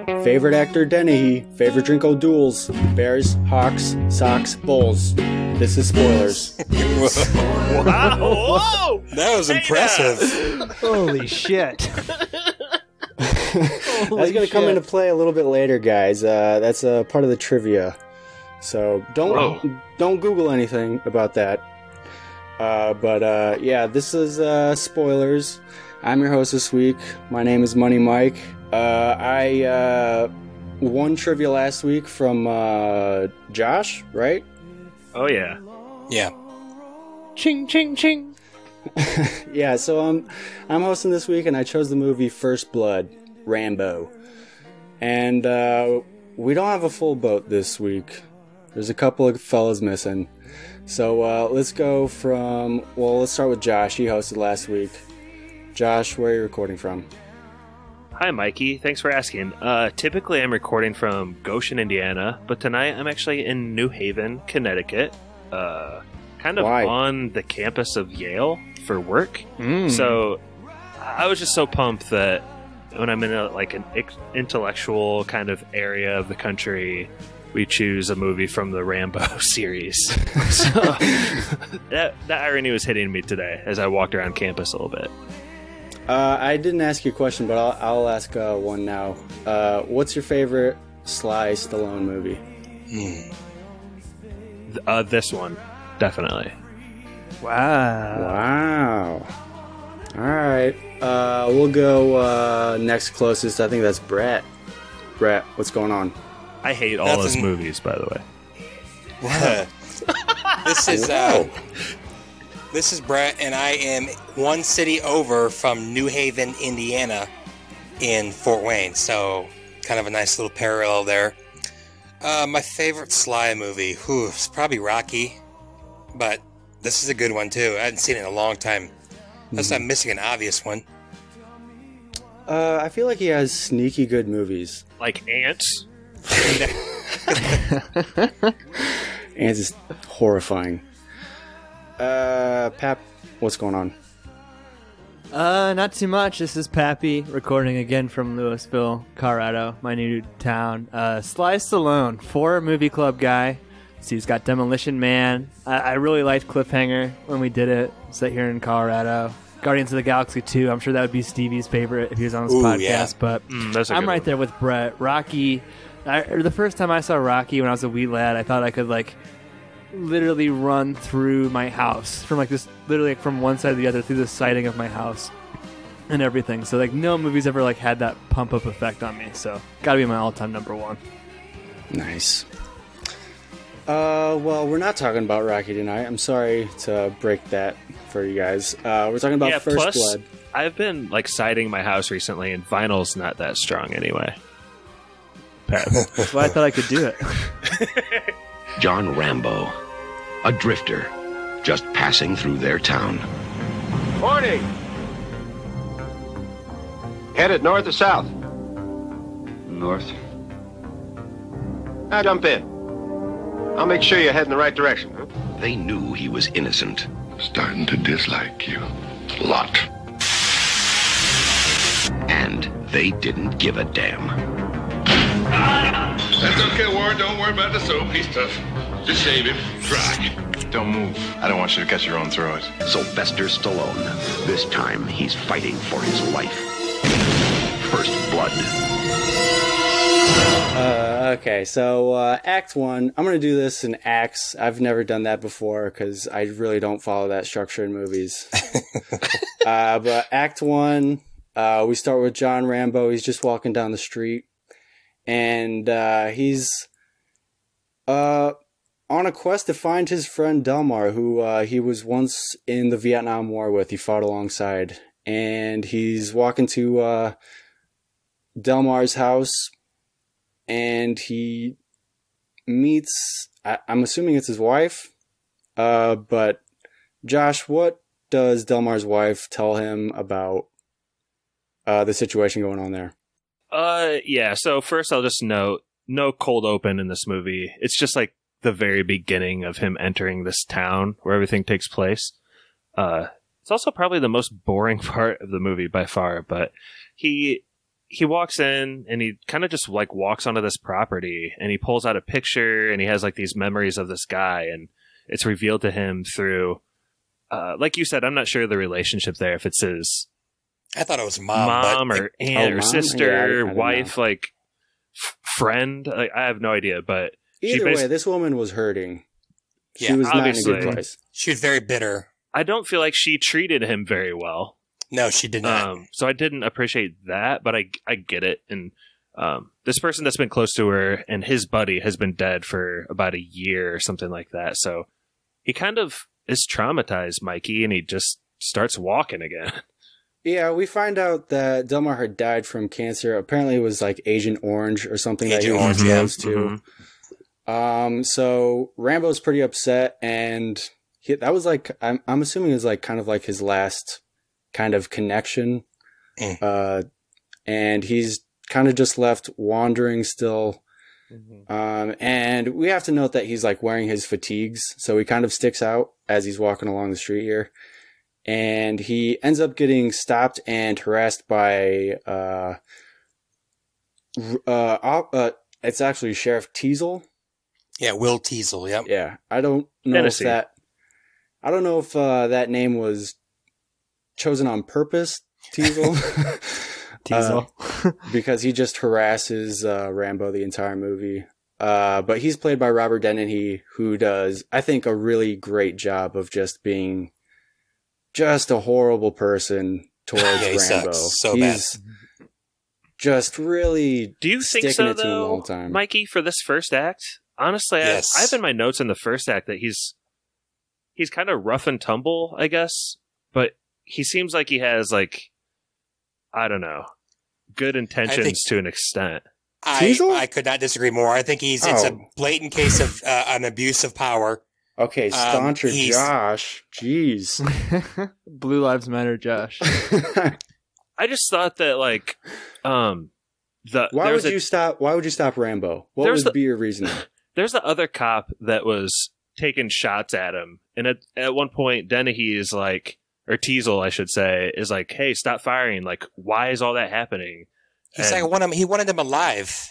Favorite actor Dennehy. Favorite drink O'Doul's. Bears, Hawks, Sox, Bulls. This is spoilers. Wow! Whoa! That was impressive. Holy shit. That's going to come into play a little bit later, guys. That's a part of the trivia. So don't Google anything about that. But yeah, this is spoilers. I'm your host this week. My name is Money Mike. I won trivia last week from Josh, right? Oh yeah. Yeah. Ching, ching, ching. Yeah, so I'm hosting this week, and I chose the movie First Blood, Rambo. And we don't have a full boat this week. There's a couple of fellas missing. So let's start with Josh. He hosted last week. Josh, where are you recording from? Hi, Mikey. Thanks for asking. Typically, I'm recording from Goshen, Indiana, but tonight I'm actually in New Haven, Connecticut, kind of on the campus of Yale for work. So I was just so pumped that when I'm in an intellectual kind of area of the country, we choose a movie from the Rambo series. So that irony was hitting me today as I walked around campus a little bit. I didn't ask you a question, but I'll ask one now. What's your favorite Sly Stallone movie? This one, definitely. Wow. All right. We'll go next closest. I think that's Brett. Brett, what's going on? I hate all those movies, by the way. This is Brett, and I am one city over from New Haven, Indiana, in Fort Wayne. So, kind of a nice little parallel there. My favorite Sly movie, it's probably Rocky, but this is a good one too. I hadn't seen it in a long time. Unless I'm missing an obvious one. I feel like he has sneaky good movies. Like Ants? Ants is horrifying. Pap, what's going on? Not too much. This is Pappy, recording again from Louisville, Colorado, my new town. Sly Stallone, 4 movie club guy. So he's got Demolition Man. I really liked Cliffhanger when we did it. Set here in Colorado. Guardians of the Galaxy 2. I'm sure that would be Stevie's favorite if he was on this podcast. Yeah. But I'm right there with Brett. Rocky. The first time I saw Rocky when I was a wee lad, I thought I could literally run through my house from from one side to the other through the siding of my house and everything. So no movie's ever had that pump up effect on me. So gotta be my all time number one. Nice. Well, we're not talking about Rocky tonight. I'm sorry to break that for you guys. We're talking about First Blood. I've been siding my house recently, and vinyl's not that strong anyway. That's why I thought I could do it. John Rambo, a drifter, just passing through their town. Morning! Headed north or south? North. Now jump in. I'll make sure you're heading the right direction. Huh? They knew he was innocent. Starting to dislike you. A lot. And they didn't give a damn. That's okay, Warren. Don't worry about the soap. He's tough. Just shave him. Try. Don't move. I don't want you to cut your own throat. Sylvester Stallone. This time, he's fighting for his life. First Blood. Okay, so Act 1. I'm going to do this in acts. I've never done that before because I really don't follow that structure in movies. But Act 1, we start with John Rambo. He's just walking down the street. And he's on a quest to find his friend Delmar, who he was once in the Vietnam War with. He fought alongside. And he's walking to Delmar's house. And he meets, I'm assuming it's his wife. But Josh, what does Delmar's wife tell him about the situation going on there? Yeah, so first I'll just note, no cold open in this movie. It's just the very beginning of him entering this town where everything takes place. It's also probably the most boring part of the movie by far, but he he walks in and he kind of just like walks onto this property and he pulls out a picture and he has like these memories of this guy, and it's revealed to him through, like you said, I'm not sure the relationship there, if it's his. I thought it was mom or aunt or sister, I wife, know. like friend. Like, I have no idea, but either way, this woman was hurting. She Yeah, was not in a obviously. good place. She was very bitter. I don't feel like she treated him very well. No, she did not. So I didn't appreciate that, but I get it. And this person that's been close to her and his buddy has been dead for about a year or something like that. So he kind of is traumatized, Mikey, and he just starts walking again. Yeah, we find out that Delmar had died from cancer. Apparently, it was like Agent Orange or something that he was exposed to. So Rambo's pretty upset, and that was like I'm assuming is like kind of like his last kind of connection, and he's kind of just left wandering still. And we have to note that he's like wearing his fatigues, so he kind of sticks out as he's walking along the street here. And he ends up getting stopped and harassed by it's actually Sheriff Teasle. Yeah, Will Teasle. Yep. Yeah, I don't know Tennessee. if that name was chosen on purpose, Teasle. Teasle. Because he just harasses Rambo the entire movie. But he's played by Robert Dennehy, who does, I think, a really great job of just being just a horrible person towards he Rambo. sucks so he's bad. Just really Do you think sticking so, it to him the though, whole time. Mikey, for this first act? Honestly, Yes. I have in my notes in the first act that he's kind of rough and tumble, I guess, but he seems like he has, like, I don't know, good intentions to an extent. I could not disagree more. I think it's a blatant case of an abuse of power. Okay, stauncher Josh. Jeez. Blue Lives Matter, Josh. I just thought that, like, Why would you stop Rambo? What would be your reasoning? There's the other cop that was taking shots at him, and at one point, Dennehy is like, or Teasle, I should say, is like, "Hey, stop firing! Like, why is all that happening?" He's like, he wanted him alive.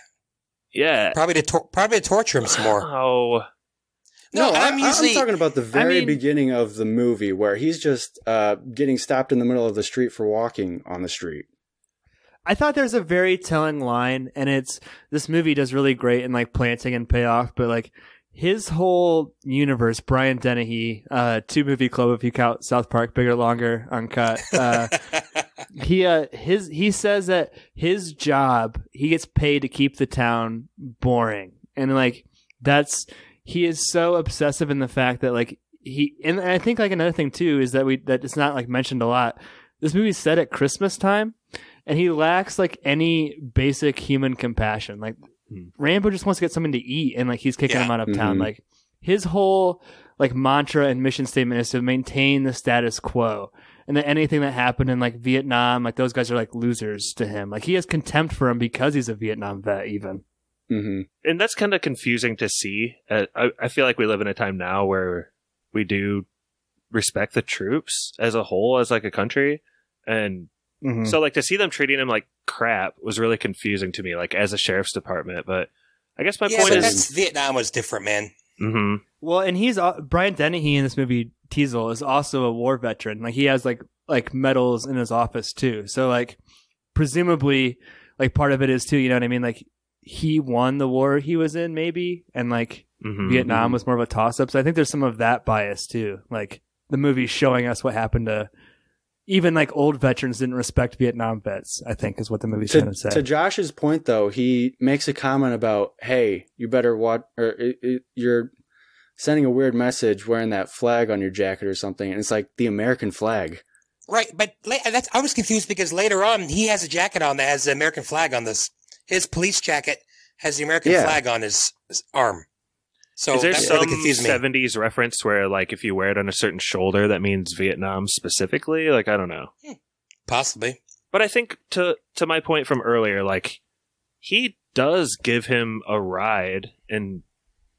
Yeah, probably to torture him some more. Oh. No, I'm talking about the very beginning of the movie where he's just getting stopped in the middle of the street for walking on the street. I thought there's a very telling line, and this movie does really great in like planting and payoff, but like his whole universe, Brian Dennehy, 2-movie club if you count South Park, Bigger, Longer, Uncut. He says that his job, he gets paid to keep the town boring, and like he is so obsessive in the fact that like and I think like another thing too is that it's not like mentioned a lot. This movie's set at Christmas time, and he lacks like any basic human compassion. Like Rambo just wants to get something to eat, and like he's kicking him out of town. Like his whole like mantra and mission statement is to maintain the status quo, and that anything that happened in like Vietnam, like those guys are like losers to him. Like he has contempt for him because he's a Vietnam vet, even. And that's kind of confusing to see. I feel like we live in a time now where we do respect the troops as a whole, as like a country, and so like to see them treating him like crap was really confusing to me, like as a sheriff's department. But I guess my point is Vietnam was different, man. Well, and he's Brian Dennehy in this movie. Teasle is also a war veteran. Like he has like medals in his office too. So like presumably like part of it is too. You know what I mean? Like he won the war he was in, maybe, and like Vietnam was more of a toss-up. So I think there's some of that bias too. Like the movie's showing us what happened to even like old veterans didn't respect Vietnam vets, I think is what the movie's trying to say. To Josh's point, though, he makes a comment about, "Hey, you better watch, or you're sending a weird message wearing that flag on your jacket or something," and it's like the American flag. Right, but I was confused because later on he has a jacket on that has the American flag on this. His police jacket has the American flag on his arm. So is there that some really confused me. 70s reference where, like, if you wear it on a certain shoulder, that means Vietnam specifically? Like, I don't know. Possibly. But I think to my point from earlier, like, he does give him a ride, and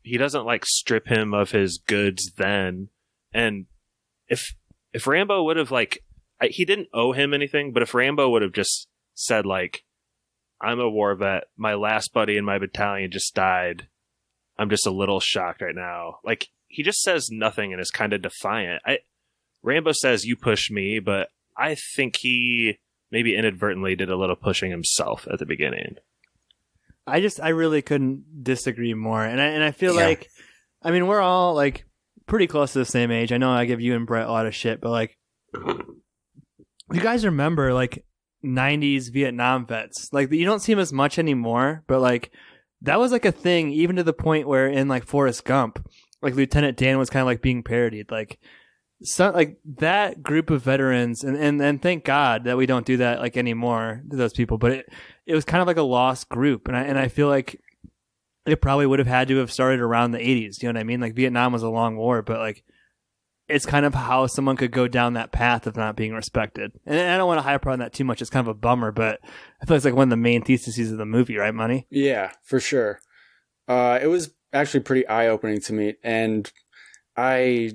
he doesn't, like, strip him of his goods then. And if Rambo would have, like, he didn't owe him anything, but if Rambo would have just said, like, I'm a war vet. My last buddy in my battalion just died. I'm just a little shocked right now. Like, he just says nothing and is kind of defiant. Rambo says, you push me, but I think he maybe inadvertently did a little pushing himself at the beginning. I really couldn't disagree more. And I feel like, I mean, we're all like pretty close to the same age. I know I give you and Brett a lot of shit, but like, you guys remember like 90s Vietnam vets? Like, you don't see them as much anymore, but like, that was like a thing, even to the point where in like Forrest Gump, like Lieutenant Dan was kind of like being parodied. Like, like that group of veterans, and thank God that we don't do that like anymore to those people. But it was kind of like a lost group, and I feel like it probably would have had to have started around the 80s. You know what I mean? Like, Vietnam was a long war, but like, it's kind of how someone could go down that path of not being respected. And I don't want to hype on that too much. It's kind of a bummer, but I feel it's like one of the main theses of the movie, right, Money? Yeah, for sure. It was actually pretty eye-opening to me, and I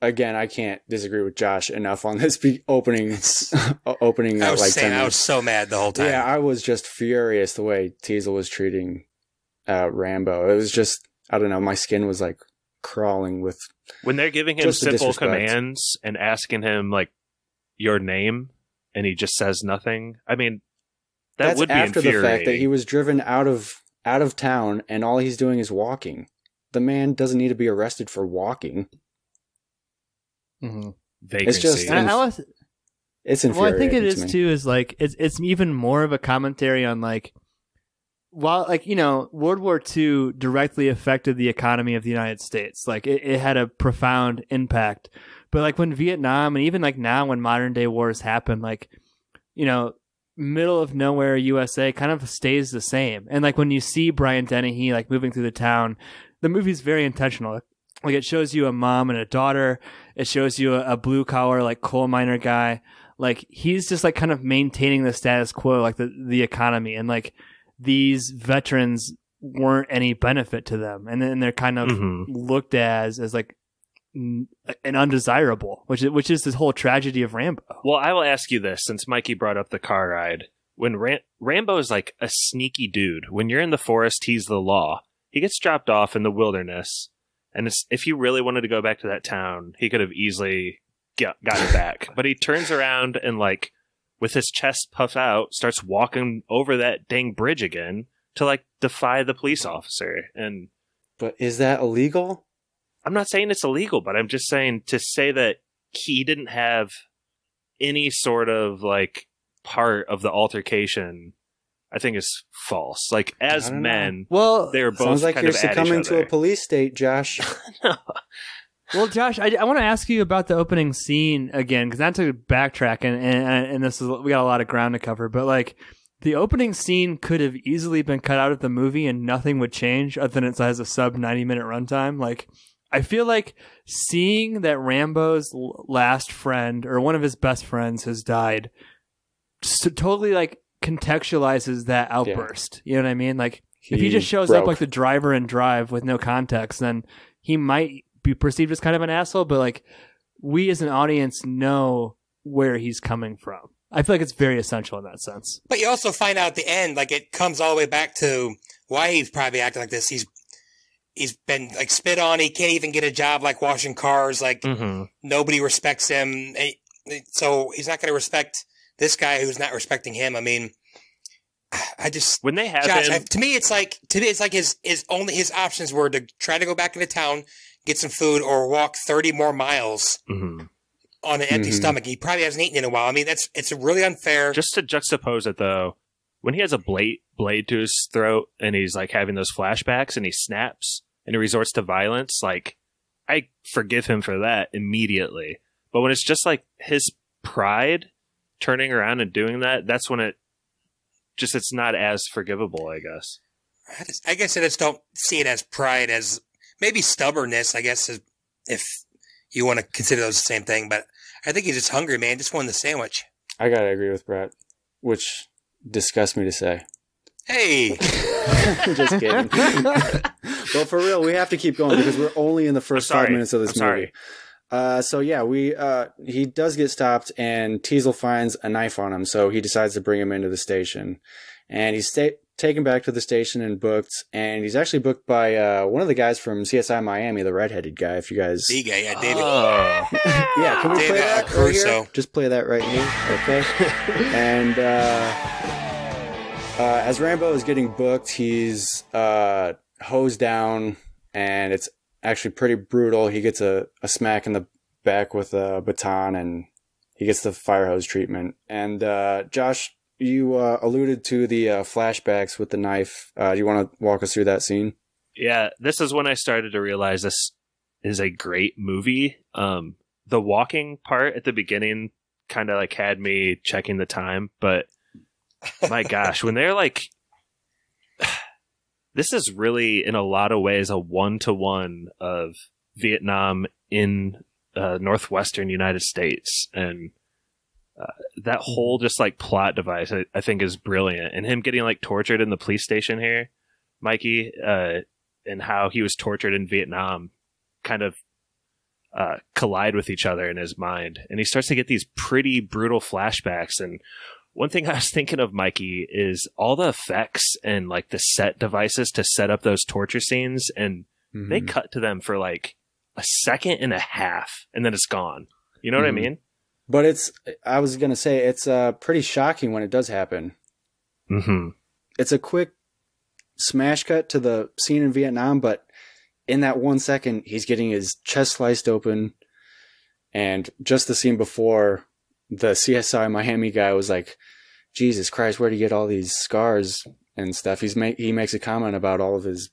can't disagree with Josh enough on this opening. I was so mad the whole time. Yeah, I was just furious the way Teasle was treating Rambo. It was just, I don't know, my skin was like crawling with. When they're giving him simple commands and asking him like your name, and he just says nothing. I mean, that's would be after infuriating. The fact that he was driven out of town and all he's doing is walking. The man doesn't need to be arrested for walking. Mm-hmm. It's just it's infuriating. Well, I think it is too. Is like it's even more of a commentary on like, while like, you know, World War II directly affected the economy of the United States. Like it had a profound impact. But like when Vietnam and even like now when modern day wars happen, like, you know, middle of nowhere USA kind of stays the same. And like when you see Brian Dennehy like moving through the town, the movie's very intentional. Like it shows you a mom and a daughter. It shows you a blue collar like coal miner guy. Like he's just like kind of maintaining the status quo, like the economy, and like these veterans weren't any benefit to them, and then they're kind of looked as like an undesirable, which is this whole tragedy of Rambo. Well, I will ask you this, since Mikey brought up the car ride. When Rambo is like a sneaky dude. When you're in the forest, he's the law. He gets dropped off in the wilderness. And if he really wanted to go back to that town, he could have easily gotten back. But he turns around and, like, with his chest puffed out, starts walking over that dang bridge again to, like, defy the police officer. But is that illegal? I'm not saying it's illegal, but I'm just saying to say that he didn't have any sort of, like, part of the altercation, I think is false. Like, as men, they're both sounds like kind you're of at succumbing each to other. a police state, Josh. No. Well, Josh, I want to ask you about the opening scene again, because not to backtrack, and this is, we got a lot of ground to cover, but like the opening scene could have easily been cut out of the movie and nothing would change other than it has a sub 90-minute runtime. Like, I feel like seeing that Rambo's last friend or one of his best friends has died totally like contextualizes that outburst. Yeah. You know what I mean? Like, if he just shows up like the driver in Drive with no context, then he might be perceived as kind of an asshole, but like we as an audience know where he's coming from. I feel like it's very essential in that sense. But you also find out at the end, like it comes all the way back to why he's probably acting like this. He's been like spit on. He can't even get a job like washing cars. Like nobody respects him. So he's not going to respect this guy who's not respecting him. I mean, I just, when they have Josh, him, to me it's like his options were to try to go back into town, get some food, or walk 30 more miles on an empty stomach. He probably hasn't eaten in a while. I mean, it's really unfair. Just to juxtapose it though, when he has a blade to his throat and he's like having those flashbacks and he snaps and he resorts to violence, like I forgive him for that immediately. But when it's just like his pride turning around and doing that, that's when it's not as forgivable, I guess. I guess I just don't see it as pride, as maybe stubbornness, I guess, if you want to consider those the same thing. But I think he's just hungry, man. Just wanted the sandwich. I gotta agree with Brett, which disgusts me to say. Hey! Just kidding. Well, for real, we have to keep going because we're only in the first 5 minutes of this movie. So yeah, he does get stopped, and Teasle finds a knife on him, so he decides to bring him into the station, and he's taken back to the station and booked, and he's actually booked by one of the guys from CSI Miami, the redheaded guy. If you guys, the guy, yeah, David. Oh. Yeah, can we David, play that right here? Just play that right here, okay? And as Rambo is getting booked, he's hosed down, and it's actually pretty brutal. He gets a smack in the back with a baton, and he gets the fire hose treatment. And Josh, you alluded to the flashbacks with the knife. Do you want to walk us through that scene? Yeah, this is when I started to realize this is a great movie. The walking part at the beginning kind of like had me checking the time, but my gosh, when they're like, this is really in a lot of ways a one-to-one of Vietnam in northwestern United States, and that whole just like plot device I think is brilliant. And him getting like tortured in the police station here, Mikey, and how he was tortured in Vietnam kind of collide with each other in his mind. And he starts to get these pretty brutal flashbacks. And one thing I was thinking of, Mikey, is all the effects and like the set devices to set up those torture scenes. And they cut to them for like a second and a half, and then it's gone. You know what I mean? But I was going to say, it's pretty shocking when it does happen. Mm-hmm. It's a quick smash cut to the scene in Vietnam, but in that 1 second, he's getting his chest sliced open. And just the scene before, the CSI Miami guy was like, Jesus Christ, where'd he get all these scars and stuff? He makes a comment about all of his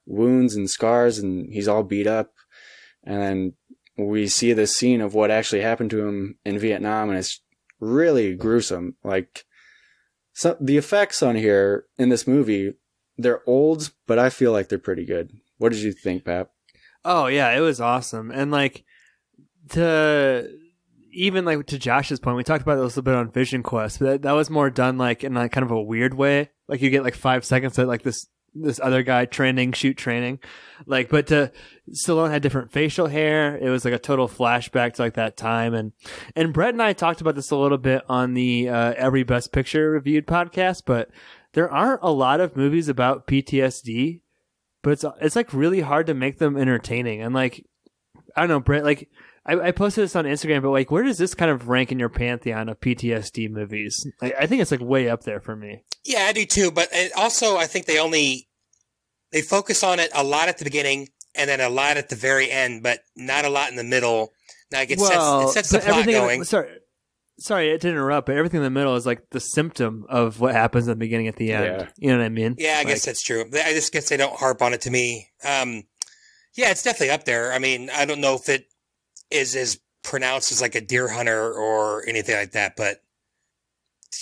wounds and scars, and he's all beat up. And then we see this scene of what actually happened to him in Vietnam, and it's really gruesome. Like, the effects on here in this movie, they're old, but I feel like they're pretty good. What did you think, Pap? Oh yeah, it was awesome. And like, to Josh's point, we talked about it a little bit on Vision Quest, but that was more done like in like kind of a weird way. Like you get like 5 seconds of like this other guy shoot training. Like, but Stallone had different facial hair. It was like a total flashback to like that time. And Brett and I talked about this a little bit on the Every Best Picture Reviewed podcast, but there aren't a lot of movies about PTSD, but it's like really hard to make them entertaining. And like, I don't know, Brett, like I posted this on Instagram, but like, where does this kind of rank in your pantheon of PTSD movies? I think it's like way up there for me. Yeah, I do too. But also, I think they focus on it a lot at the beginning and then a lot at the very end, but not a lot in the middle. Now it sets the plot going. Sorry to interrupt, but everything in the middle is like the symptom of what happens at the beginning, at the end. Yeah. You know what I mean? Yeah, I guess that's true. I just guess they don't harp on it to me. Yeah, it's definitely up there. I mean, I don't know if it is as pronounced as like a Deer Hunter or anything like that, but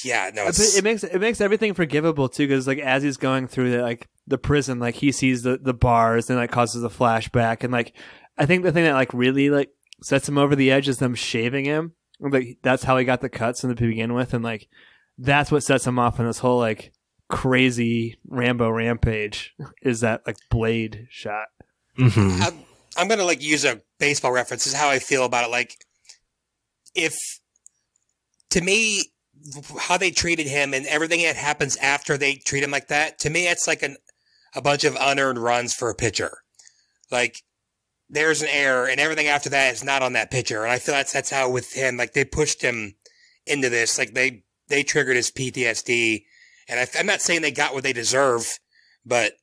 yeah, no, it makes everything forgivable too, because like as he's going through the prison, like he sees the bars and like causes a flashback, and like I think the thing that like really like sets him over the edge is them shaving him. Like that's how he got the cuts to begin with, and like that's what sets him off in this whole like crazy Rambo rampage is that like blade shot. Mm-hmm. I'm gonna like use a baseball reference. This is how I feel about it. Like, to me, how they treated him and everything that happens after they treat him like that, to me, it's like a bunch of unearned runs for a pitcher. Like, there's an error, and everything after that is not on that pitcher. And I feel that's how with him, like, they pushed him into this. Like, they triggered his PTSD. And I'm not saying they got what they deserve, but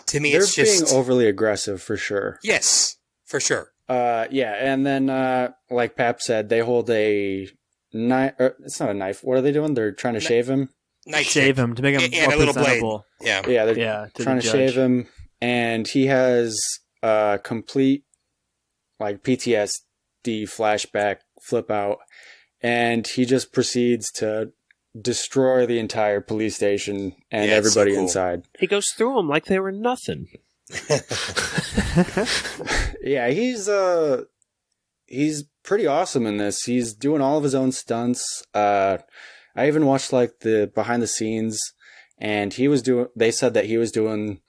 to me, it's just... They're being overly aggressive, for sure. Yes, for sure. Yeah, and then, like Pap said, they hold a knife... It's not a knife. What are they doing? They're trying to shave him? Shave him to make him more a little presentable. Blade. Yeah, they're trying to shave him, and he has a complete, like, PTSD flashback flip out, and he just proceeds to destroy the entire police station and everybody inside. He goes through them like they were nothing. Yeah, he's pretty awesome in this. He's doing all of his own stunts. I even watched like the behind the scenes, and they said that he was doing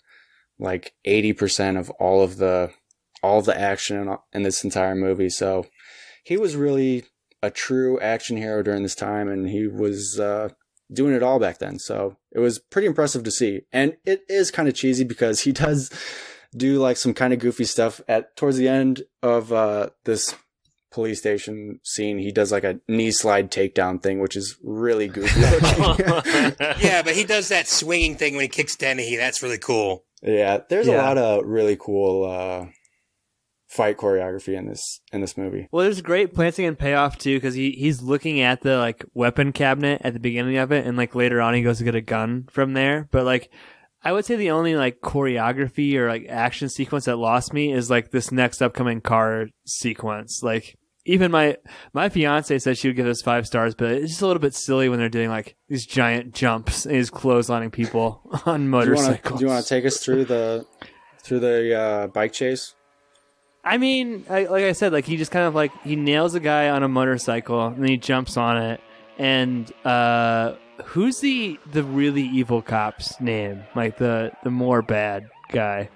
like 80% of all of the all the action in this entire movie. So he was really a true action hero during this time, and he was doing it all back then. So it was pretty impressive to see. And it is kind of cheesy because he does do like some kind of goofy stuff towards the end of this police station scene. He does like a knee slide takedown thing, which is really goofy looking. Yeah, but he does that swinging thing when he kicks Dennehy. That's really cool. Yeah, there's a lot of really cool fight choreography in this movie. Well, there's great planting and payoff too, because he's looking at the like weapon cabinet at the beginning of it, and like later on he goes to get a gun from there. But like, I would say the only like choreography or like action sequence that lost me is like this next upcoming car sequence. Like, even my fiance said she would give this 5 stars, but it's just a little bit silly when they're doing like these giant jumps and he's clotheslining people on motorcycles. Do you want to take us through the bike chase? I mean, like I said, like he just kind of like he nails a guy on a motorcycle and then he jumps on it. And who's the really evil cop's name? Like the more bad guy.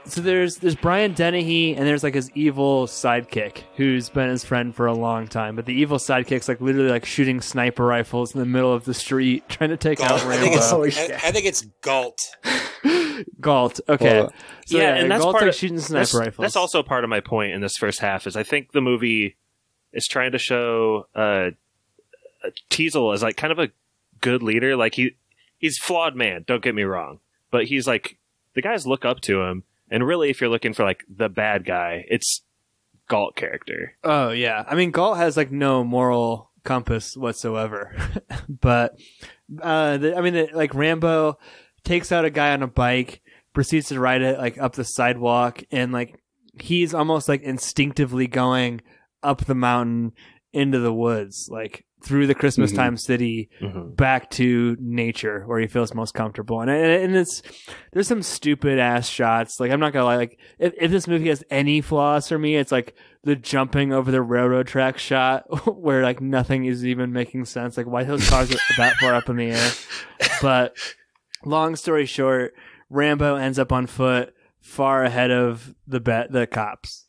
So there's Brian Dennehy, and there's like his evil sidekick who's been his friend for a long time. But the evil sidekick's like literally like shooting sniper rifles in the middle of the street trying to take out Rambo. I think it's Galt. Galt. Okay. So yeah, and that's Galt's part like of shooting sniper rifles. That's also part of my point in this first half. Is I think the movie is trying to show Teasle as like kind of a good leader. Like he's a flawed man. Don't get me wrong, but he's like the guys look up to him. And really, if you're looking for like the bad guy, it's Galt character. Oh yeah, I mean Galt has like no moral compass whatsoever. But like Rambo takes out a guy on a bike, proceeds to ride it like up the sidewalk, and like he's almost like instinctively going up the mountain into the woods, like through the Christmas time city, back to nature where he feels most comfortable. And there's some stupid ass shots. Like, I'm not gonna lie, like if this movie has any flaws for me, it's like the jumping over the railroad track shot where like nothing is even making sense. Like, why those cars are that far up in the air? But long story short, Rambo ends up on foot far ahead of the cops.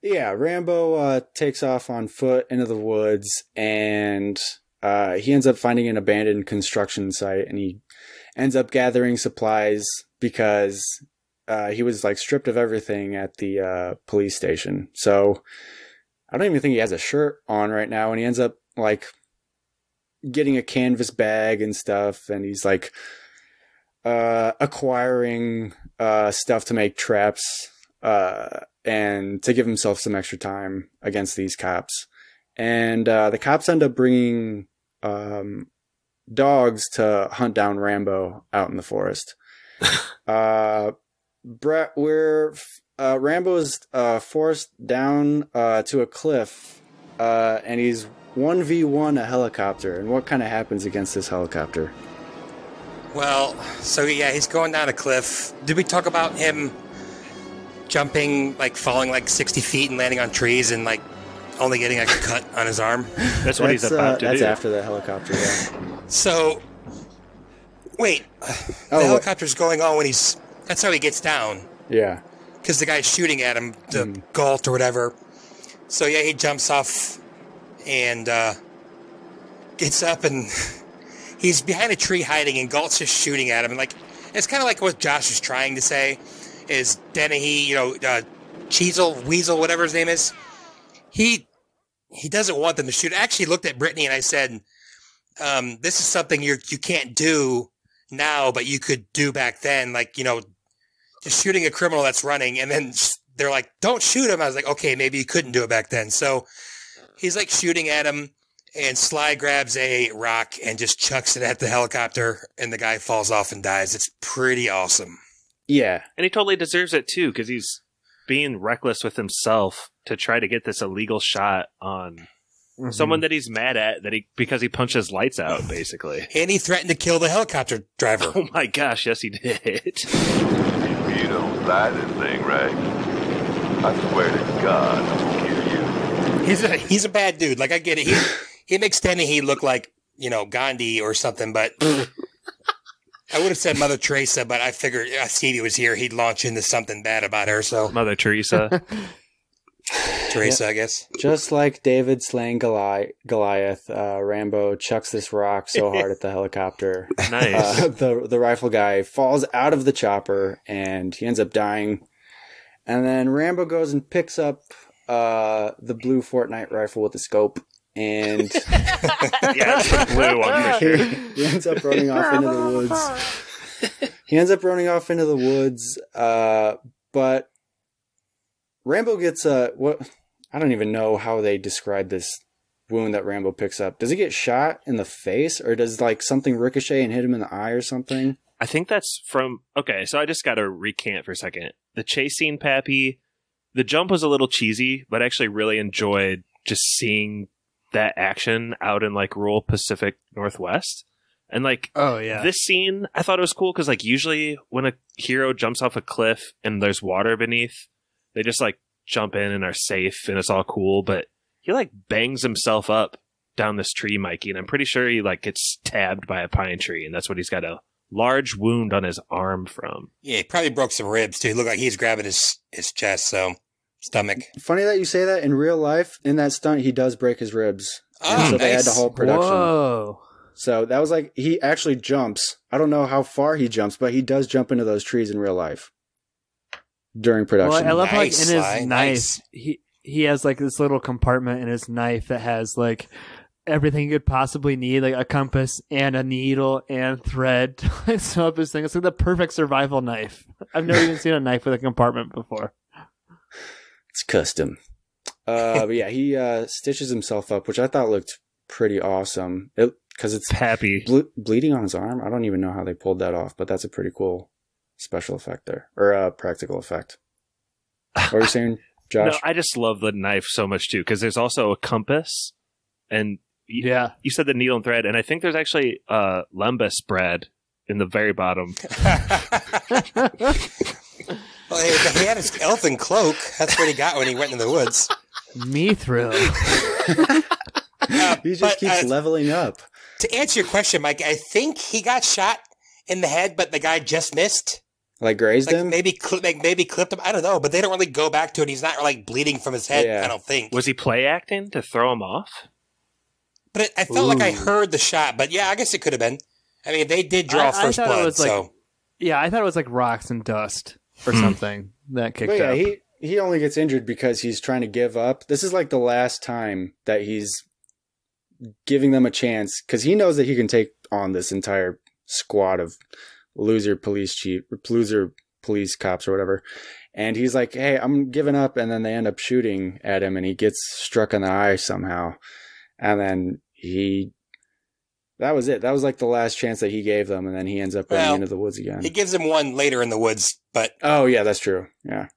Yeah, Rambo takes off on foot into the woods, and he ends up finding an abandoned construction site, and he ends up gathering supplies because he was like stripped of everything at the police station. So I don't even think he has a shirt on right now, and he ends up like getting a canvas bag and stuff, and he's like acquiring stuff to make traps and to give himself some extra time against these cops. And the cops end up bringing dogs to hunt down Rambo out in the forest. Rambo is forced down to a cliff, and he's 1v1 a helicopter. And what kind of happens against this helicopter? Well, so yeah, he's going down a cliff. Did we talk about him jumping, like falling like 60 feet and landing on trees and like only getting like a cut on his arm? That's what he's about to do. That's after the helicopter, yeah. So, wait. The helicopter's going on when that's how he gets down. Yeah. Because the guy's shooting at him, the Galt or whatever. So yeah, he jumps off and gets up, and he's behind a tree hiding, and Galt's just shooting at him. And like, it's kind of like what Josh is trying to say. Is Dennehy, Teasle, Weasel, whatever his name is, he doesn't want them to shoot. I actually looked at Brittany and I said, this is something you can't do now, but you could do back then. Like, just shooting a criminal that's running, and then they're like, don't shoot him. I was like, okay, maybe you couldn't do it back then. So he's like shooting at him, and Sly grabs a rock and just chucks it at the helicopter, and the guy falls off and dies. It's pretty awesome. Yeah. And he totally deserves it, too, because he's being reckless with himself to try to get this illegal shot on someone that he's mad at because he punches lights out, basically. And he threatened to kill the helicopter driver. Oh, my gosh, yes, he did. You don't fly this thing, right? I swear to God, I'm gonna kill you. He's a bad dude. Like, I get it. He makes Dennehy look like, Gandhi or something, but I would have said Mother Teresa, but I figured Stevie was here. He'd launch into something bad about her. So Mother Teresa. Teresa, I guess. Just like David slaying Goliath, Rambo chucks this rock so hard at the helicopter. Nice. The rifle guy falls out of the chopper and he ends up dying. And then Rambo goes and picks up the blue Fortnite rifle with the scope. And Yeah, it's the blue one for sure. he ends up running off into the woods. But Rambo gets what I don't even know how they describe this wound that Rambo picks up. Does he get shot in the face, or does like something ricochet and hit him in the eye or something? I think that's from... Okay, so I just got to recant for a second. The chase scene, Pappy, the jump was a little cheesy, but I actually really enjoyed just seeing that action out in like rural Pacific Northwest. And like, oh yeah, this scene, I thought it was cool because like usually when a hero jumps off a cliff and there's water beneath, they just like jump in and are safe and it's all cool. But he like bangs himself up down this tree, Mikey, and I'm pretty sure he like gets stabbed by a pine tree, and that's what he's got a large wound on his arm from. Yeah, he probably broke some ribs too. He looked like he's grabbing his chest, so stomach. Funny that you say that. In real life, in that stunt, he does break his ribs. Oh, so nice. they had to halt production. Whoa. So that was like, he actually jumps. I don't know how far he jumps, but he does jump into those trees in real life during production. Well, I love like Nice, in his Sly, knife, nice. he has like this little compartment in his knife that has like everything you could possibly need, like a compass and a needle and thread to like sew up his thing. It's like the perfect survival knife. I've never even seen a knife with a compartment before. It's custom. But yeah, he stitches himself up, which I thought looked pretty awesome. Because it's Pappy. Bleeding on his arm. I don't even know how they pulled that off, but that's a pretty cool special effect there. Or practical effect. What were you saying, Josh? No, I just love the knife so much too, because there's also a compass, and Yeah. you said the needle and thread, and I think there's actually lembas bread in the very bottom. Well, he had his elfin cloak. That's what he got when he went into the woods. Mithril. He just keeps leveling up. To answer your question, Mike, I think he got shot in the head, but the guy just missed. Like grazed him? Maybe clipped him. I don't know, but they don't really go back to it. He's not like bleeding from his head, I don't think. Was he play acting to throw him off? But I felt like I heard the shot, but yeah, I guess it could have been. I mean, they did draw first blood, so. Yeah, I thought it was like rocks and dust or something that kicked up. Yeah, he only gets injured because he's trying to give up. This is like the last time that he's giving them a chance, because he knows that he can take on this entire squad of loser police cops or whatever. And he's like, hey, I'm giving up. And then they end up shooting at him and he gets struck in the eye somehow. And then that was it. That was like the last chance that he gave them. And then he ends up running into the woods again. He gives him one later in the woods, but. Oh, yeah, that's true. Yeah.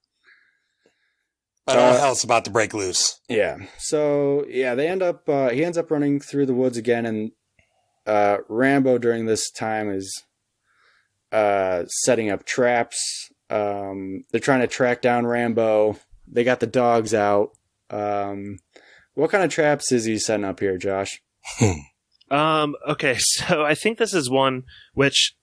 But all hell's about to break loose. Yeah. So, yeah, he ends up running through the woods again. And Rambo during this time is setting up traps. They're trying to track down Rambo. They got the dogs out. What kind of traps is he setting up here, Josh? Okay, so I think this is one which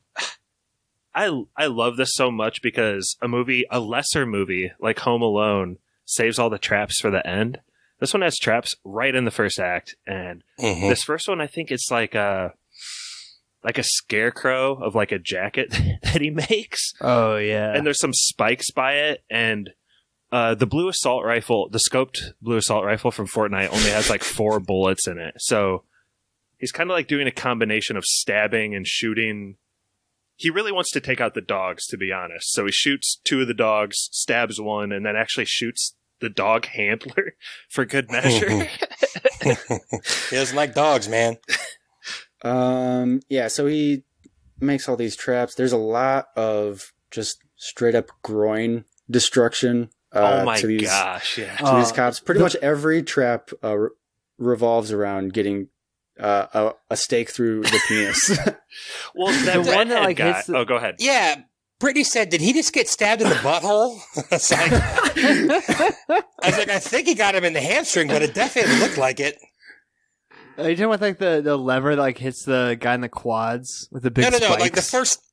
I love this so much because a lesser movie like Home Alone saves all the traps for the end. This one has traps right in the first act, and this first one I think it's like a scarecrow of like a jacket that he makes. Oh yeah, and there's some spikes by it, and the blue assault rifle, the scoped blue assault rifle from Fortnite only has like 4 bullets in it, so he's kind of like doing a combination of stabbing and shooting. He really wants to take out the dogs, to be honest. So he shoots 2 of the dogs, stabs one, and then actually shoots the dog handler for good measure. He doesn't like dogs, man. Yeah, so he makes all these traps. There's a lot of just straight up groin destruction. Oh my gosh, yeah. To these cops. Pretty much every trap revolves around getting a stake through the penis. Well, that one that like hits the... Oh, go ahead. Yeah, Brittany said, "Did he just get stabbed in the butthole?" I was like, I think he got him in the hamstring, but it definitely looked like it. Are you talking about like the lever that like hits the guy in the quads with the big spikes? No. Like the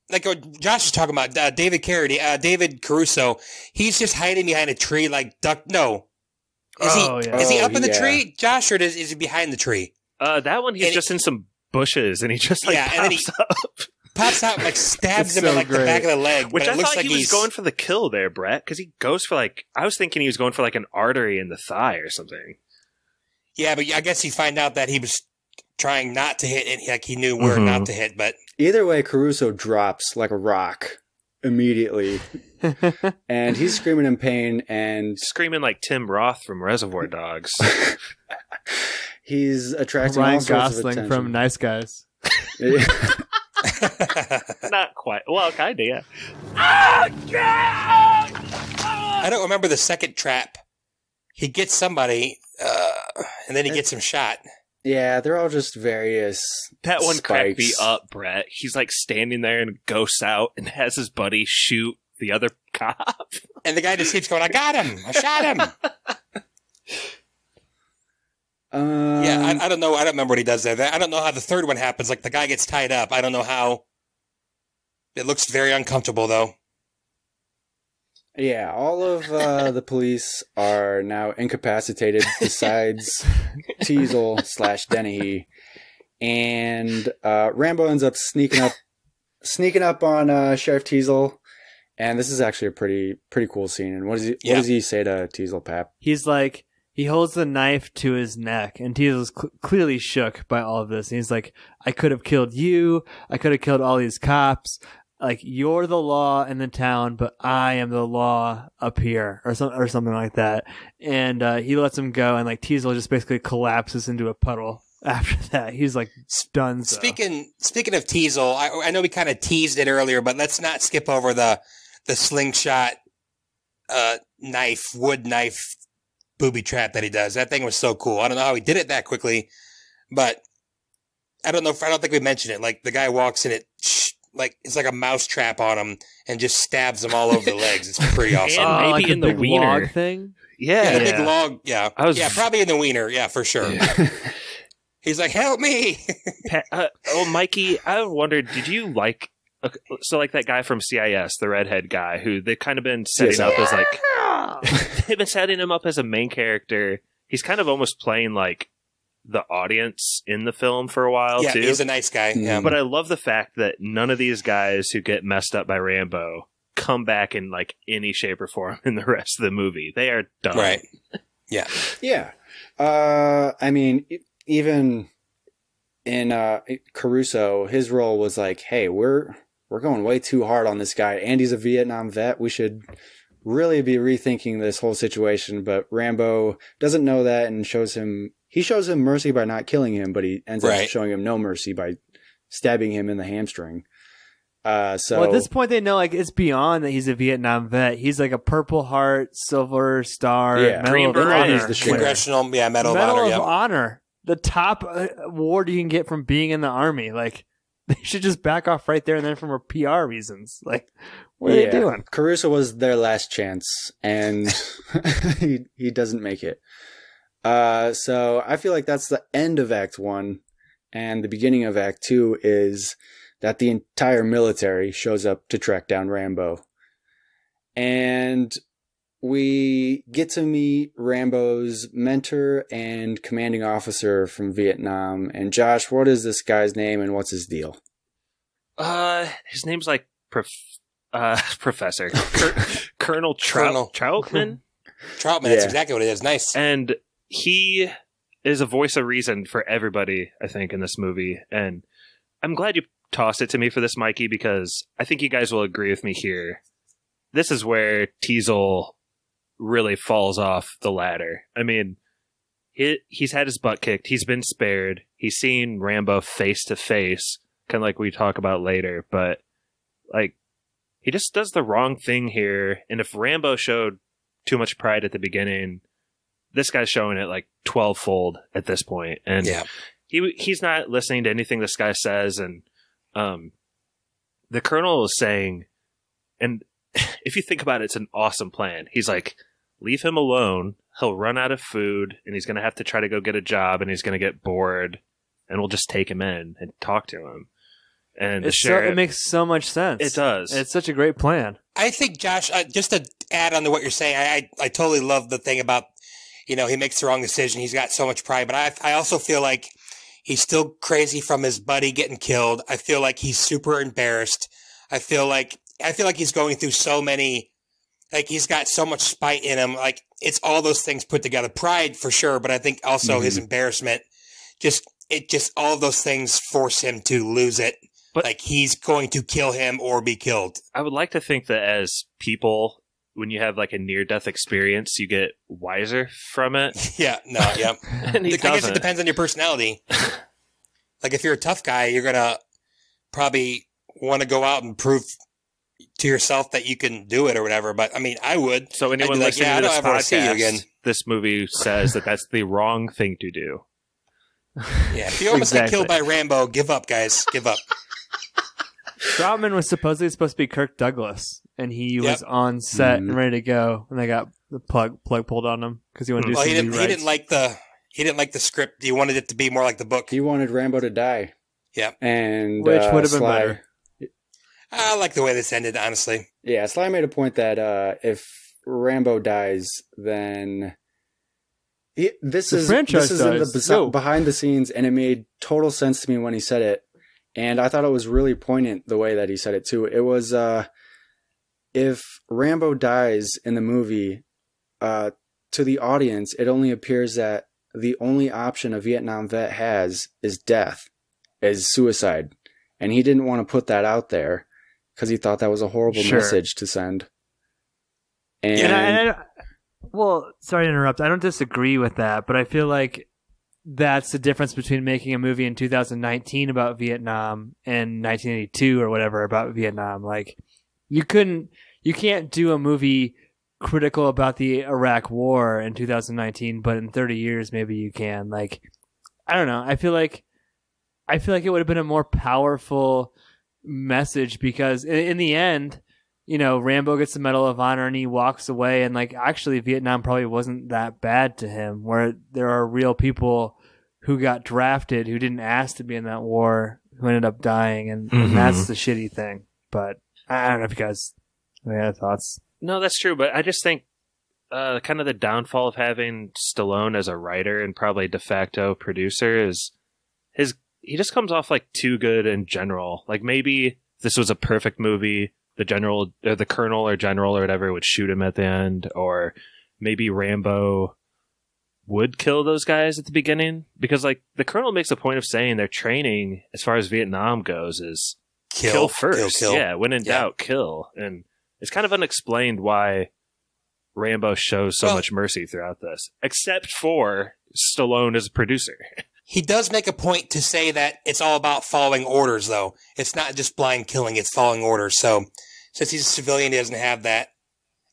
like what Josh was talking about, David Caruso, he's just hiding behind a tree like duck. No. Is he up in the tree, Josh, or is he behind the tree? That one, he's just in some bushes, and he just pops out and like stabs him in like the back of the leg. Which I thought he was going for the kill there, Brett, because he goes for like, I was thinking he was going for like an artery in the thigh or something. Yeah, but I guess you find out that he was trying not to hit, and like he knew where not to hit. But either way, Caruso drops like a rock immediately, and he's screaming in pain and screaming like Tim Roth from Reservoir Dogs. He's attracting Ryan all sorts Gosling of attention from Nice Guys. Not quite. Well, kind of, yeah. I don't remember the second trap. He gets somebody, and then he gets him shot. Yeah, they're all just various That one spikes. cracked me up, Brett. He's like standing there and ghosts out and has his buddy shoot the other cop. And the guy just keeps going, I got him! I shot him! Yeah, I don't know. I don't remember what he does there. I don't know how the third one happens. Like, the guy gets tied up. I don't know how. It looks very uncomfortable, though. Yeah, all of the police are now incapacitated besides Teasle / Dennehy. And Rambo ends up sneaking up on Sheriff Teasle. And this is actually a pretty cool scene. And what does he say to Teasle, Pap? He's like, he holds the knife to his neck, and Teasle's clearly shook by all of this. And he's like, I could have killed you. I could have killed all these cops. Like, you're the law in the town, but I am the law up here, or something like that. And he lets him go, and like Teasle just basically collapses into a puddle after that. He's like stunned. Speaking of Teasle, I know we kind of teased it earlier, but let's not skip over the slingshot wood knife booby trap that he does. That thing was so cool. I don't know how he did it that quickly, but I don't think we mentioned it. Like, the guy walks in it, like it's like a mouse trap on him, and just stabs him all over the legs. It's pretty awesome. And maybe like in the big wiener log thing. Yeah, the big log. Yeah, probably in the wiener. Yeah, for sure. Yeah. He's like, help me. Mikey, I wondered, did you like? So like that guy from CIS, the redhead guy, who they've kind of been setting up as like, they've been setting him up as a main character. He's kind of almost playing like the audience in the film for a while, too. Yeah, he's a nice guy. Yeah. But I love the fact that none of these guys who get messed up by Rambo come back in like any shape or form in the rest of the movie. They are done. Right. Yeah. Yeah. I mean, even in Caruso, his role was like, hey, we're going way too hard on this guy, and he's a Vietnam vet. We should really be rethinking this whole situation. But Rambo doesn't know that and shows him mercy by not killing him, but he ends up showing him no mercy by stabbing him in the hamstring. So at this point, they know like it's beyond that he's a Vietnam vet. He's like a Purple Heart, Silver Star, Green Beret, Congressional Medal of Honor. The top award you can get from being in the Army. Like, they should just back off right there and then from PR reasons. Like, what are they doing? Caruso was their last chance, and he doesn't make it. So I feel like that's the end of Act 1, and the beginning of Act 2 is that the entire military shows up to track down Rambo. And we get to meet Rambo's mentor and commanding officer from Vietnam. And Josh, what is this guy's name and what's his deal? His name's like Professor Colonel Troutman. Troutman, that's exactly what it is. Nice. And he is a voice of reason for everybody, I think, in this movie. And I'm glad you tossed it to me for this, Mikey, because I think you guys will agree with me here. This is where Teasle really falls off the ladder. I mean, he's had his butt kicked. He's been spared. He's seen Rambo face to face, kind of like we talk about later. But, like, he just does the wrong thing here. And if Rambo showed too much pride at the beginning, this guy's showing it like 12-fold at this point. And he's not listening to anything this guy says. And the colonel is saying, and if you think about it, it's an awesome plan. He's like, leave him alone. He'll run out of food, and he's going to have to try to go get a job, and he's going to get bored, and we'll just take him in and talk to him. And the sheriff, it makes so much sense. It does. It's such a great plan. I think, Josh, just to add on to what you're saying, I totally love the thing about, he makes the wrong decision. He's got so much pride. But I also feel like he's still crazy from his buddy getting killed. I feel like he's super embarrassed. I feel like he's going through so many, like he's got so much spite in him. Like it's all those things put together. Pride for sure, but I think also his embarrassment, all of those things force him to lose it. But like he's going to kill him or be killed. I would like to think that as people, when you have like a near-death experience, you get wiser from it. Yeah. And I guess it depends on your personality. Like if you're a tough guy, you're going to probably want to go out and prove to yourself that you can do it or whatever. But I mean, I would. So anyone listening to this podcast, this movie says that that's the wrong thing to do. Yeah. If you almost got killed by Rambo, give up, guys. Give up. Troutman was supposed to be Kirk Douglas, and he was on set and ready to go, and they got the plug pulled on him because he wanted to do some rewrites. He didn't like the script. He wanted it to be more like the book. He wanted Rambo to die. Yeah, and which would have been better. I like the way this ended, honestly. Yeah, Sly made a point that if Rambo dies, then this is in the behind the scenes, and it made total sense to me when he said it. And I thought it was really poignant the way that he said it too. It was, if Rambo dies in the movie, to the audience, it only appears that the only option a Vietnam vet has is death, is suicide. And he didn't want to put that out there because he thought that was a horrible message to send. And well, sorry to interrupt. I don't disagree with that, but I feel like that's the difference between making a movie in 2019 about Vietnam and 1982 or whatever about Vietnam. Like, you can't do a movie critical about the Iraq War in 2019, but in 30 years maybe you can. Like, I don't know. I feel like it would have been a more powerful message because in the end, Rambo gets the Medal of Honor and he walks away, and like actually Vietnam probably wasn't that bad to him, where there are real people who got drafted who didn't ask to be in that war who ended up dying, and that's the shitty thing. But I don't know if you guys have any thoughts. No, that's true, but I just think kind of the downfall of having Stallone as a writer and probably de facto producer is he just comes off like too good in general. Like maybe if this was a perfect movie, the general or the colonel or general or whatever would shoot him at the end, or maybe Rambo would kill those guys at the beginning, because like the colonel makes a point of saying their training as far as Vietnam goes is kill first. Kill. Yeah, when in doubt, kill. And it's kind of unexplained why Rambo shows so much mercy throughout this, except for Stallone as a producer. He does make a point to say that it's all about following orders, though. It's not just blind killing, it's following orders. So, since he's a civilian, he doesn't have that.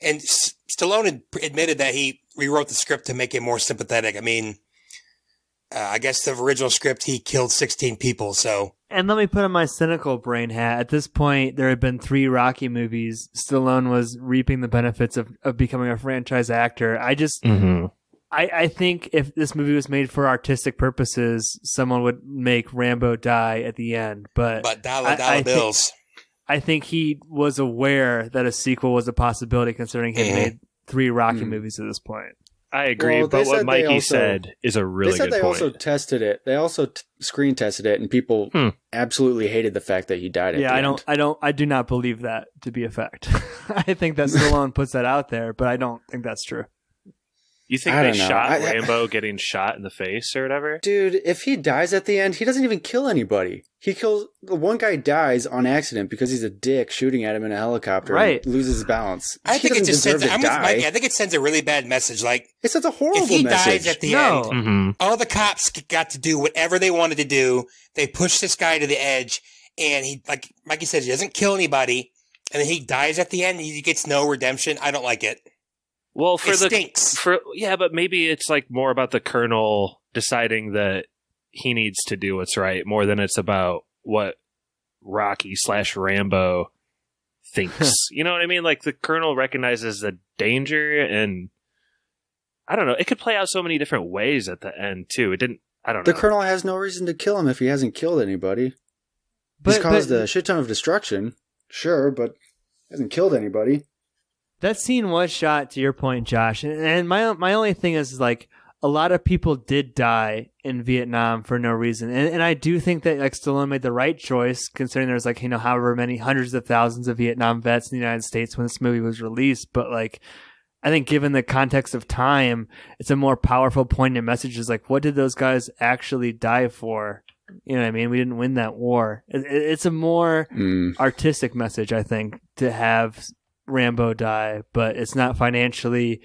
And Stallone admitted that he rewrote the script to make it more sympathetic. I mean, I guess the original script, he killed 16 people, so... And let me put on my cynical brain hat. At this point, there had been 3 Rocky movies. Stallone was reaping the benefits of becoming a franchise actor. I think if this movie was made for artistic purposes, someone would make Rambo die at the end. But dollar bills. I think he was aware that a sequel was a possibility, considering he had made 3 Rocky movies at this point. I agree, but what Mikey said is a really good point. They said they also tested it. They also screen tested it, and people absolutely hated the fact that he died at the end. I do not believe that to be a fact. I think that Stallone puts that out there, but I don't think that's true. You think they shot Rambo getting shot in the face or whatever? Dude, if he dies at the end, he doesn't even kill anybody. One guy dies on accident because he's a dick shooting at him in a helicopter and loses his balance. I think it just sends I think it sends a really bad message. Like, it sends a horrible message. If he dies at the end, all the cops got to do whatever they wanted to do. They pushed this guy to the edge, and he, like Mikey says, he doesn't kill anybody, and then he dies at the end, and he gets no redemption. I don't like it. Well, stinks. But maybe it's like more about the colonel deciding that he needs to do what's right more than it's about what Rocky/Rambo thinks. You know what I mean? Like the colonel recognizes the danger, and I don't know. It could play out so many different ways at the end too. I don't know. The colonel has no reason to kill him if he hasn't killed anybody. He's caused a shit ton of destruction, sure, but hasn't killed anybody. That scene was shot, to your point, Josh. And my only thing is, like, a lot of people did die in Vietnam for no reason. And I do think that, like, Stallone made the right choice, considering there's, like, however many hundreds of thousands of Vietnam vets in the United States when this movie was released. But, like, I think given the context of time, it's a more powerful, poignant message. Is like, what did those guys actually die for? You know what I mean? We didn't win that war. It's a more artistic message, I think, to have Rambo die, but it's not financially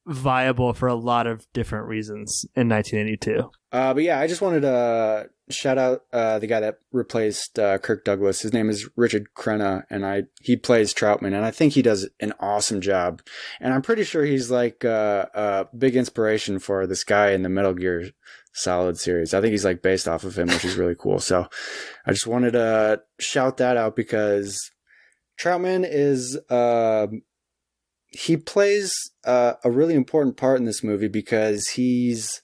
viable for a lot of different reasons in 1982. But yeah, I just wanted to shout out the guy that replaced Kirk Douglas. His name is Richard Crenna, and he plays Troutman, and I think he does an awesome job. And I'm pretty sure he's like a big inspiration for this guy in the Metal Gear Solid series. I think he's like based off of him, which is really cool. So I just wanted to shout that out because Troutman is he plays a really important part in this movie because he's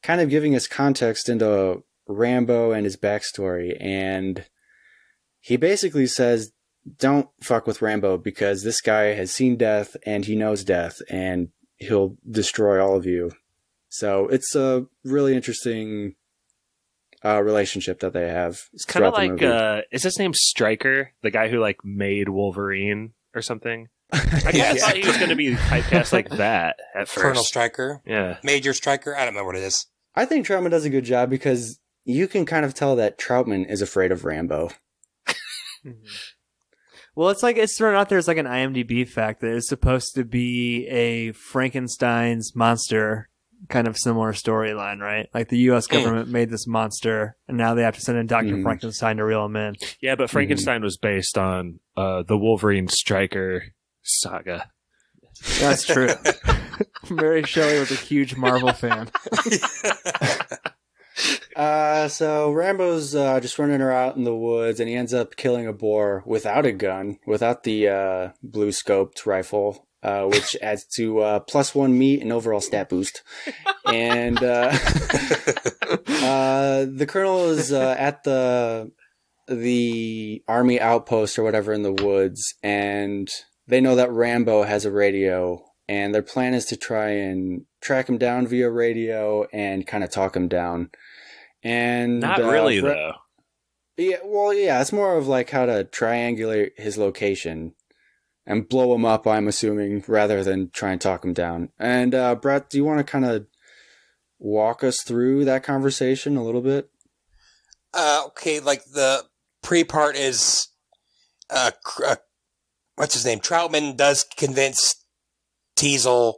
kind of giving us context into Rambo and his backstory, and he basically says, don't fuck with Rambo because this guy has seen death and he knows death and he'll destroy all of you. So it's a really interesting relationship that they have. It's kind of like, is his name Stryker, the guy who like made Wolverine or something? I thought he was going to be typecast like that at first. Colonel Stryker? Yeah. Major Stryker? I don't know what it is. I think Troutman does a good job because you can kind of tell that Troutman is afraid of Rambo. Well, it's thrown out there as like an IMDb fact that it's supposed to be a Frankenstein's monster kind of similar storyline, right? Like the U.S. government made this monster, and now they have to send in Dr. Frankenstein to reel him in. Yeah, but Frankenstein was based on the Wolverine Stryker saga. That's true. Mary Shelley was a huge Marvel fan. So Rambo's just running around in the woods, and he ends up killing a boar without a gun, without the blue scoped rifle. Which adds to +1 meat and overall stat boost. And the colonel is at the army outpost or whatever in the woods, and they know that Rambo has a radio, and their plan is to try and track him down via radio and kind of talk him down. And not really, though. Yeah, well, yeah, it's more of like how to triangulate his location and blow him up, I'm assuming, rather than try and talk him down. And Brett, do you want to kind of walk us through that conversation a little bit? Okay, like the pre-part is, what's his name? Troutman does convince Teasle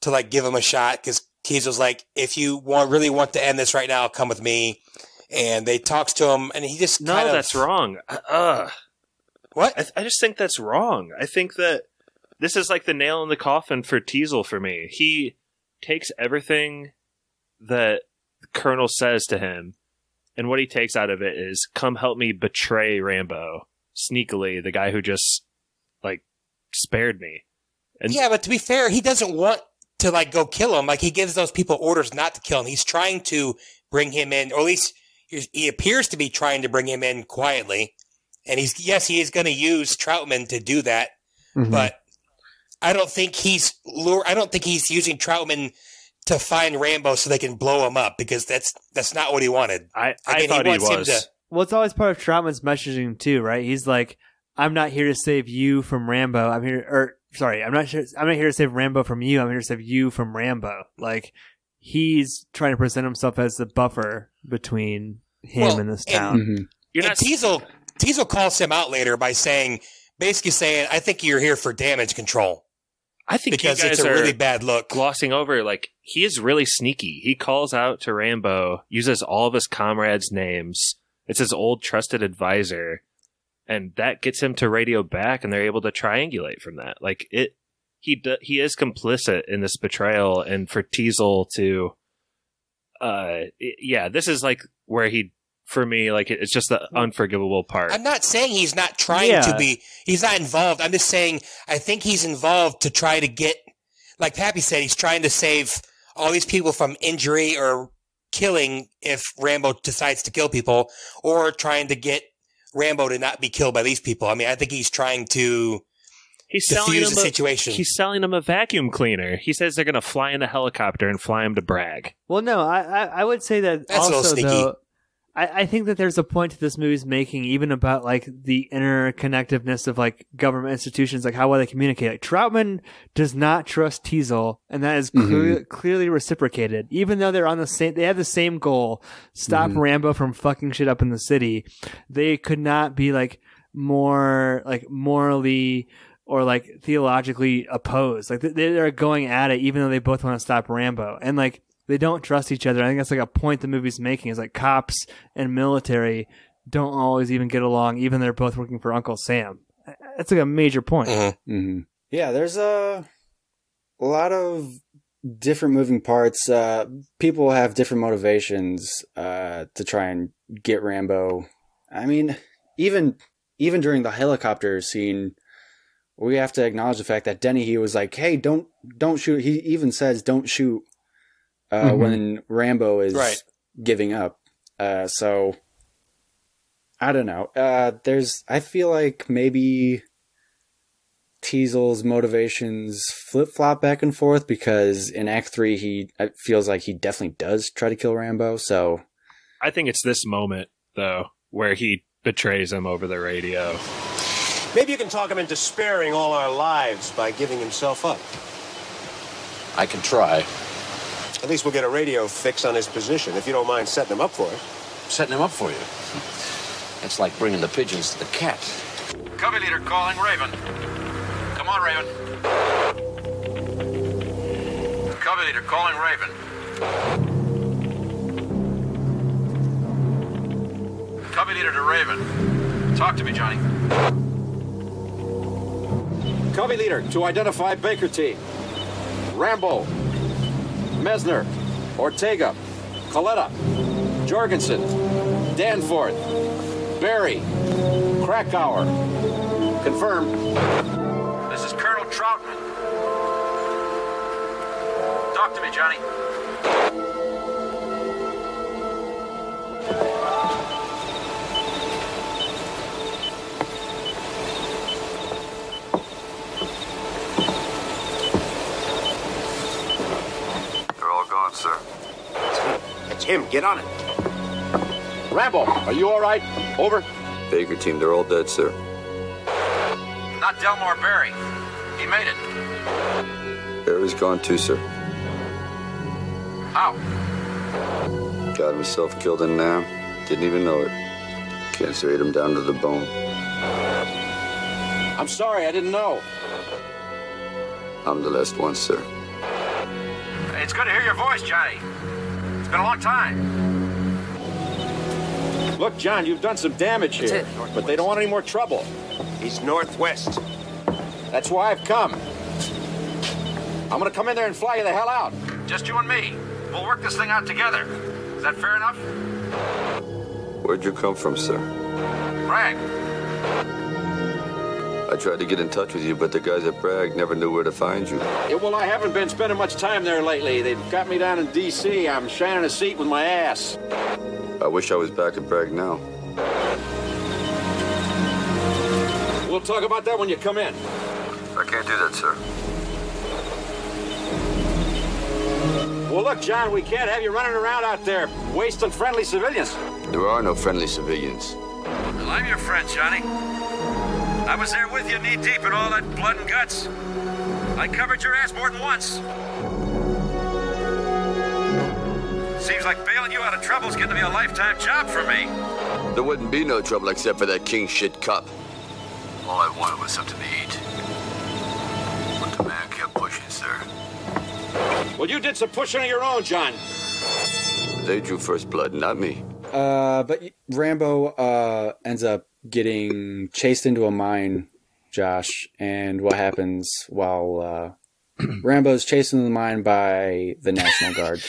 to like give him a shot because Teasle's like, if you really want to end this right now, come with me. And they talks to him, and he just kind of... No, that's wrong. What? I just think that's wrong. I think that this is like the nail in the coffin for Teasle for me. He takes everything that the Colonel says to him, and what he takes out of it is, come help me betray Rambo. Sneakily, the guy who just, like, spared me. And yeah, but to be fair, he doesn't want to, like, go kill him. Like, he gives those people orders not to kill him. He's trying to bring him in, or at least he appears to be trying to bring him in quietly. And he is going to use Troutman to do that, but I don't think he's using Troutman to find Rambo so they can blow him up because that's not what he wanted. I thought he was. Well, it's always part of Troutman's messaging too, right? He's like, "I'm not here to save you from Rambo. I'm not here to save Rambo from you. I'm here to save you from Rambo." Like he's trying to present himself as the buffer between him and this town. Teasle calls him out later by basically saying, I think you're here for damage control. I think because it's a really bad look. Glossing over, like, he is really sneaky. He calls out to Rambo, uses all of his comrades' names. It's his old trusted advisor. And that gets him to radio back, and they're able to triangulate from that. Like, he is complicit in this betrayal, and for Teasle to, this is like where for me, like, it's just the unforgivable part. I'm not saying he's not trying to be. He's not involved. I'm just saying I think he's involved to try to get, like Pappy said, he's trying to save all these people from injury or killing if Rambo decides to kill people, or trying to get Rambo to not be killed by these people. I mean, I think he's trying to diffuse the situation. He's selling him a vacuum cleaner. He says they're going to fly in a helicopter and fly him to brag. Well, no, I would say that that's also, a little sneaky. though, I think that there's a point to this movie's making, even about like the interconnectiveness of like government institutions, like how well they communicate. Like Troutman does not trust Teasle, and that is clearly reciprocated. Even though they're on the same, they have the same goal: stop Rambo from fucking shit up in the city. They could not be like more like morally or like theologically opposed. Like they're going at it, even though they both want to stop Rambo, and like. They don't trust each other. I think that's like a point the movie's making, is like cops and military don't always even get along, even though they're both working for Uncle Sam. That's like a major point. Yeah, there's a lot of different moving parts. People have different motivations to try and get Rambo. I mean, even during the helicopter scene, we have to acknowledge the fact that Dennehy was like, "Hey, don't shoot." He even says, "Don't shoot." When Rambo is giving up. So I don't know. I feel like maybe Teasle's motivations flip-flop back and forth, because in Act 3 it feels like he definitely does try to kill Rambo. So I think it's this moment though where he betrays him over the radio. Maybe you can talk him into sparing all our lives by giving himself up. I can try. At least we'll get a radio fix on his position, if you don't mind setting him up for us. Setting him up for you? It's like bringing the pigeons to the cat. Covey leader calling Raven. Come on, Raven. Covey leader calling Raven. Covey leader to Raven. Talk to me, Johnny. Covey leader to identify Baker T. Rambo. Mesner, Ortega, Coletta, Jorgensen, Danforth, Barry, Krakauer. Confirm. This is Colonel Troutman. Talk to me, Johnny. Sir. That's him. Get on it. Rambo, are you all right? Over. Baker team, they're all dead, sir. Not Delmore Barry. He made it. Barry's gone too, sir. How? Got himself killed in an arm. Didn't even know it. Cancer ate him down to the bone. I'm sorry, I didn't know. I'm the last one, sir. It's good to hear your voice, Johnny. It's been a long time. Look, John, you've done some damage here, but they don't want any more trouble. He's northwest. That's why I've come. I'm gonna come in there and fly you the hell out. Just you and me. We'll work this thing out together. Is that fair enough? Where'd you come from, sir? Bragg. I tried to get in touch with you, but the guys at Bragg never knew where to find you. Yeah, well, I haven't been spending much time there lately. They've got me down in D.C. I'm shining a seat with my ass. I wish I was back at Bragg now. We'll talk about that when you come in. I can't do that, sir. Well, look, John, we can't have you running around out there wasting friendly civilians. There are no friendly civilians. Well, I'm your friend, Johnny. I was there with you knee-deep in all that blood and guts. I covered your ass more than once. Seems like bailing you out of trouble's getting to be a lifetime job for me. There wouldn't be no trouble except for that king shit cup. All I wanted was something to eat. But the man kept pushing, sir. Well, you did some pushing of your own, John. They drew first blood, not me. But Rambo ends up getting chased into a mine, Josh, and what happens while Rambo's chased into the mine by the National Guard?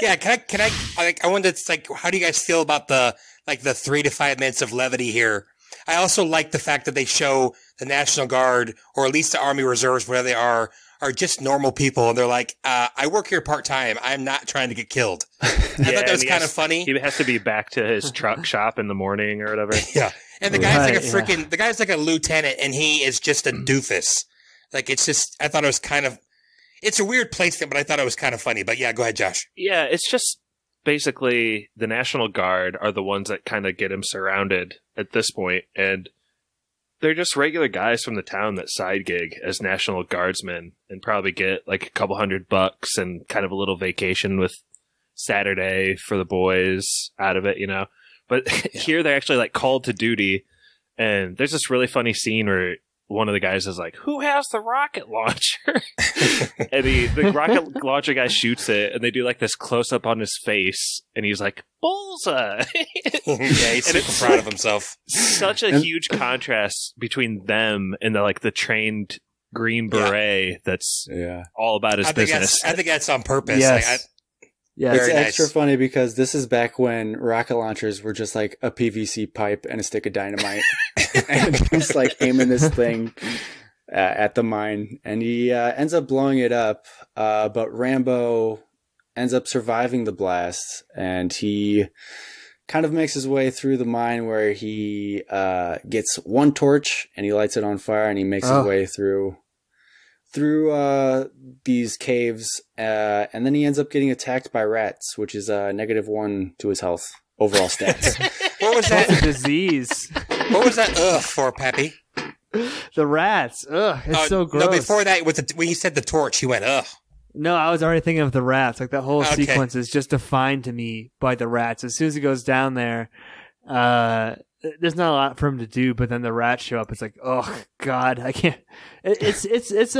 Yeah, I wonder, it's like, how do you guys feel about the 3 to 5 minutes of levity here? I also like the fact that they show the National Guard, or at least the Army Reserves, whatever they are are just normal people, and they're like, I work here part-time. I'm not trying to get killed. I thought that was kind of funny. He has to be back to his truck shop in the morning or whatever. Yeah. And the guy's the guy's like a lieutenant, and he is just a doofus. Like, it's just, I thought it was kind of, it's a weird placement, but I thought it was kind of funny. But yeah, go ahead, Josh. Yeah, it's just basically the National Guard are the ones that kind of get him surrounded at this point, and they're just regular guys from the town that side gig as National Guardsmen and probably get like a couple $100 and kind of a little vacation with Saturday for the boys out of it, you know. But here they're actually like called to duty, and there's this really funny scene where one of the guys is like, "Who has the rocket launcher?" And the rocket launcher guy shoots it, and they do like this close up on his face, and he's like, "Bullseye!" Yeah, he's super proud of himself. Such a huge contrast between them and the trained Green Beret that's all about his business. I think that's on purpose. Yes. It's extra funny because this is back when rocket launchers were just like a PVC pipe and a stick of dynamite. And he's like aiming this thing at the mine, and he ends up blowing it up. But Rambo ends up surviving the blast, and he kind of makes his way through the mine where he gets one torch and he lights it on fire, and he makes his way through these caves, and then he ends up getting attacked by rats, which is -1 to his health overall stats. What was that? It's a disease. What was that for, Pappy? The rats. Ugh, it's so gross. No, before that, when he said the torch, he went, ugh. No, I was already thinking of the rats. Like, that whole sequence is just defined to me by the rats. As soon as he goes down there, there's not a lot for him to do, but then the rats show up. It's like, oh God, I can't. It's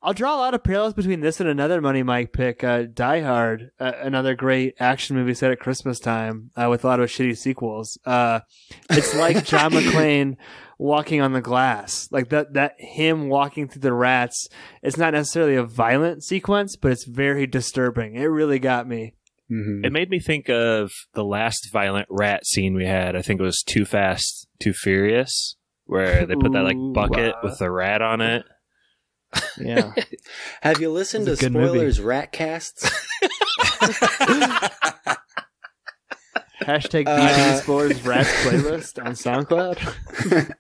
I'll draw a lot of parallels between this and another Money Mike pick, Die Hard, another great action movie set at Christmas time with a lot of shitty sequels. It's like John McClane walking on the glass, like that him walking through the rats. It's not necessarily a violent sequence, but it's very disturbing. It really got me. Mm-hmm. It made me think of the last violent rat scene we had. I think it was Too Fast, Too Furious, where they put that like bucket with the rat on it. Yeah. Have you listened to Spoilers Rat Casts? Hashtag BB Spoilers Rats playlist on SoundCloud.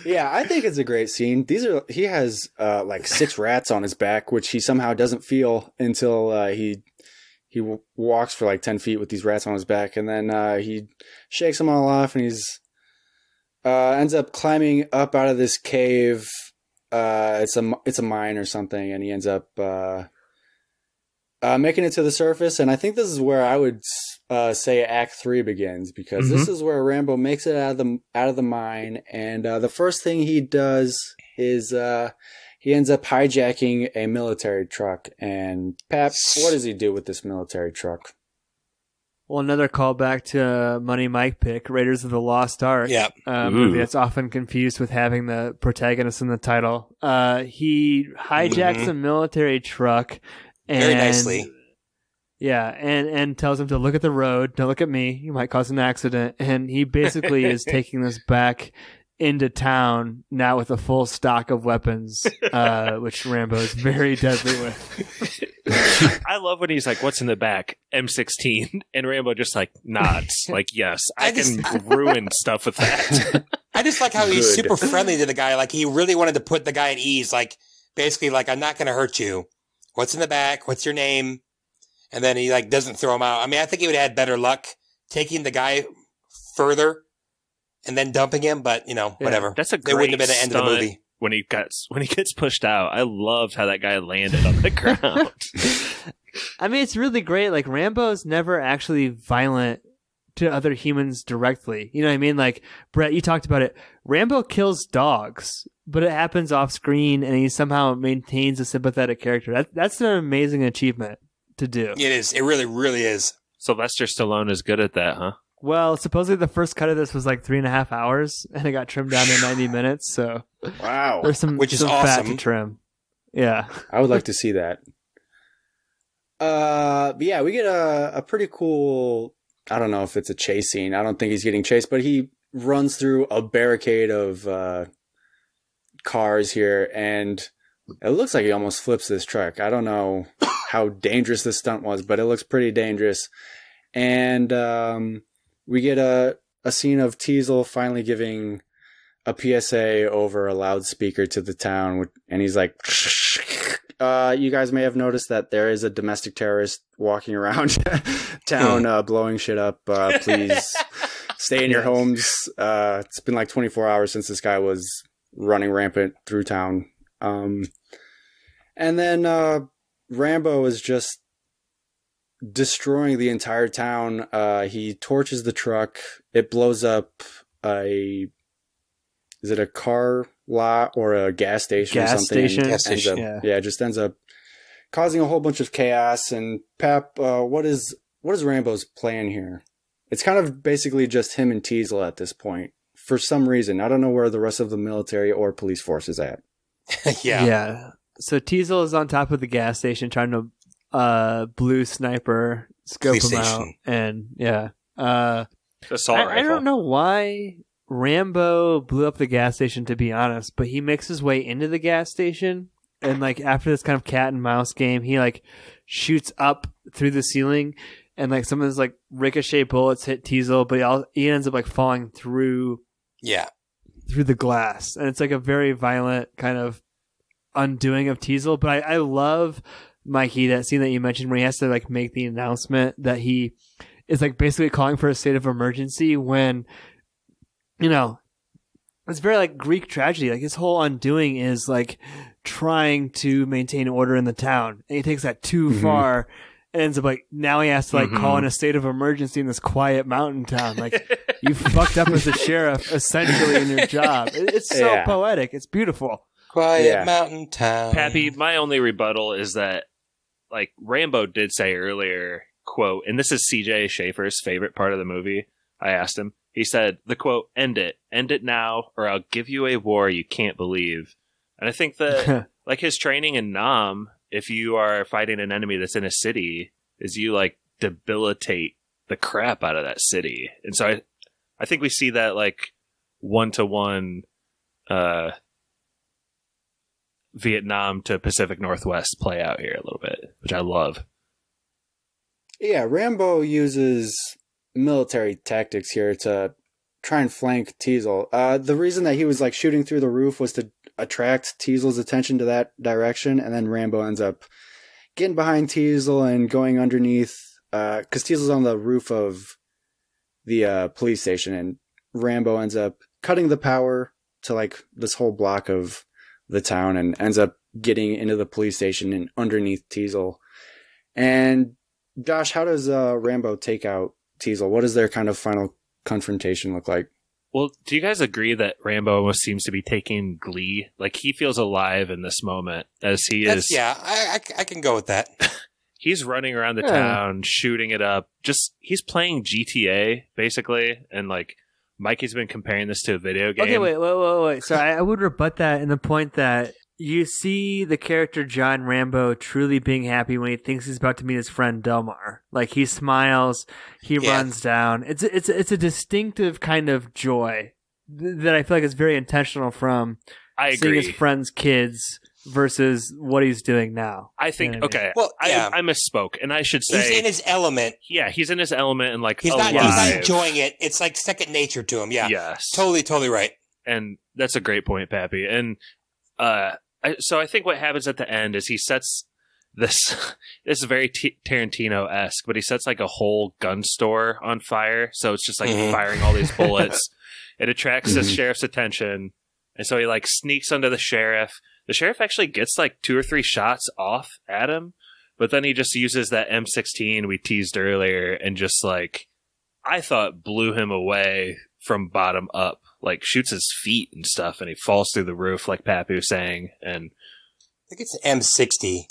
Yeah, I think it's a great scene. He has like 6 rats on his back, which he somehow doesn't feel until he walks for like 10 feet with these rats on his back, and then he shakes them all off, and he's ends up climbing up out of this cave. It's a mine or something, and he ends up making it to the surface. And I think this is where I would say Act 3 begins, because this is where Rambo makes it out of the mine, and the first thing he does is he ends up hijacking a military truck. And Pap, what does he do with this military truck? Well, another callback to Money Mike pick, Raiders of the Lost Ark. Yeah. Movie that's often confused with having the protagonist in the title. He hijacks a military truck. And, very nicely. Yeah, and tells him to look at the road. Don't look at me. You might cause an accident. And he basically is taking this back into town now with a full stock of weapons, which Rambo is very deadly with. I love when he's like, "What's in the back?" M16, and Rambo just like nods, like, "Yes, I can ruin stuff with that." I just like how he's super friendly to the guy. Like, he really wanted to put the guy at ease. Like, basically, like, I'm not going to hurt you. What's in the back? What's your name? And then he like doesn't throw him out. I mean, I think he would have had better luck taking the guy further and then dumping him, but whatever. That's a great It wouldn't have been the end of the movie. When he gets pushed out. I loved how that guy landed on the ground. I mean, it's really great. Like, Rambo's never actually violent to other humans directly. You know what I mean? Like, Brett, you talked about it. Rambo kills dogs, but it happens off screen, and he somehow maintains a sympathetic character. That's an amazing achievement to do. It is. It really, really is. Sylvester Stallone is good at that, huh? Well, supposedly the first cut of this was like 3.5 hours, and it got trimmed down to 90 minutes. So wow, there's some which is fat awesome to trim. Yeah, I would like to see that. But yeah, we get a pretty cool. I don't know if it's a chase scene. I don't think he's getting chased, but he runs through a barricade of cars here, and It looks like he almost flips this truck. I don't know how dangerous this stunt was, but it looks pretty dangerous. And we get a scene of Teasle finally giving a PSA over a loudspeaker to the town, and he's like, you guys may have noticed that there is a domestic terrorist walking around town blowing shit up. Please stay in your homes. It's been like 24 hours since this guy was running rampant through town. And then Rambo is just destroying the entire town. He torches the truck. It blows up is it a car lot or a gas station or something? Gas station. It just ends up causing a whole bunch of chaos. And Pap, what is Rambo's plan here? It's kind of basically just him and Teasle at this point. For some reason, I don't know where the rest of the military or police force is at. Yeah. So Teasle is on top of the gas station trying to blue sniper scope him out, and assault rifle. I don't know why Rambo blew up the gas station, to be honest, but he makes his way into the gas station, and like after this kind of cat and mouse game, he like shoots up through the ceiling, and like some of his like ricochet bullets hit Teasle, but he ends up like falling through the glass, and it's like a very violent kind of undoing of Teasle. But I love, Mikey, that scene that you mentioned where he has to like make the announcement that he is like basically calling for a state of emergency when, you know, it's very like Greek tragedy. Like his whole undoing is like trying to maintain order in the town, and he takes that too far. And ends up like now he has to like call in a state of emergency in this quiet mountain town. Like you fucked up as a sheriff essentially in your job. It's so poetic. It's beautiful. Quiet mountain town. Pappy, my only rebuttal is that like Rambo did say earlier, quote, and this is CJ Schaefer's favorite part of the movie. I asked him. He said, the quote, end it now, or I'll give you a war you can't believe. And I think that like his training in Nam, if you are fighting an enemy that's in a city, is you like debilitate the crap out of that city. And so I think we see that like 1-to-1 Vietnam to Pacific Northwest play out here a little bit, which I love. Yeah, Rambo uses military tactics here to try and flank Teasle. The reason that he was like shooting through the roof was to attract Teasle's attention to that direction, and then Rambo ends up getting behind Teasle and going underneath, because Teasle's on the roof of the police station, and Rambo ends up cutting the power to like this whole block of the town and ends up getting into the police station and underneath Teasle. And Josh, how does Rambo take out Teasle? What does their kind of final confrontation look like? Well, do you guys agree that Rambo almost seems to be taking glee? Like he feels alive in this moment as he is. Yeah, I can go with that. He's running around the town, shooting it up. Just he's playing GTA basically, and like Mikey's been comparing this to a video game. Okay, wait. So I would rebut that in the point that you see the character John Rambo truly being happy when he thinks he's about to meet his friend Delmar. Like he smiles, he runs down. It's a distinctive kind of joy that I feel like is very intentional from seeing his friend's kids versus what he's doing now. I think, I misspoke, and I should say he's in his element. Yeah, he's in his element and like he's not enjoying it. It's like second nature to him. Yeah, yes, totally right. And that's a great point, Pappy. And so I think what happens at the end is he sets this. This is very Tarantino-esque, but he sets like a whole gun store on fire. So it's just like firing all these bullets. It attracts the sheriff's attention, and so he like sneaks under the sheriff. The sheriff actually gets like 2 or 3 shots off at him, but then he just uses that M16 we teased earlier and just like, I thought blew him away from bottom up, like shoots his feet and stuff, and he falls through the roof like Pappy was saying. And I think it's an M60.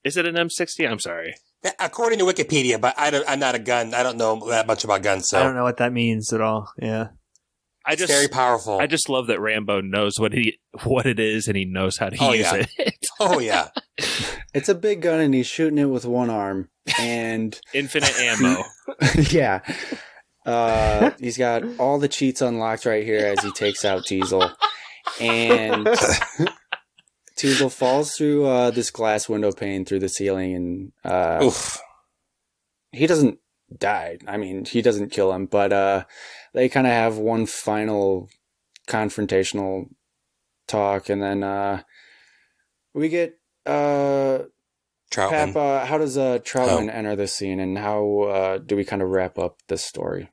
Is it an M60? I'm sorry. According to Wikipedia, but I'm not a gun. I don't know that much about guns, so I don't know what that means at all. Yeah. It's very powerful. I just love that Rambo knows what it is, and he knows how to use it. Oh, yeah. It's a big gun, and he's shooting it with one arm. And infinite ammo. Yeah. He's got all the cheats unlocked right here as he takes out Teasle. And Teasle falls through this glass window pane through the ceiling, and he doesn't die. I mean, he doesn't kill him, but they kind of have one final confrontational talk, and then we get Troutman. Pap, how does Troutman enter the scene, and how do we kind of wrap up this story?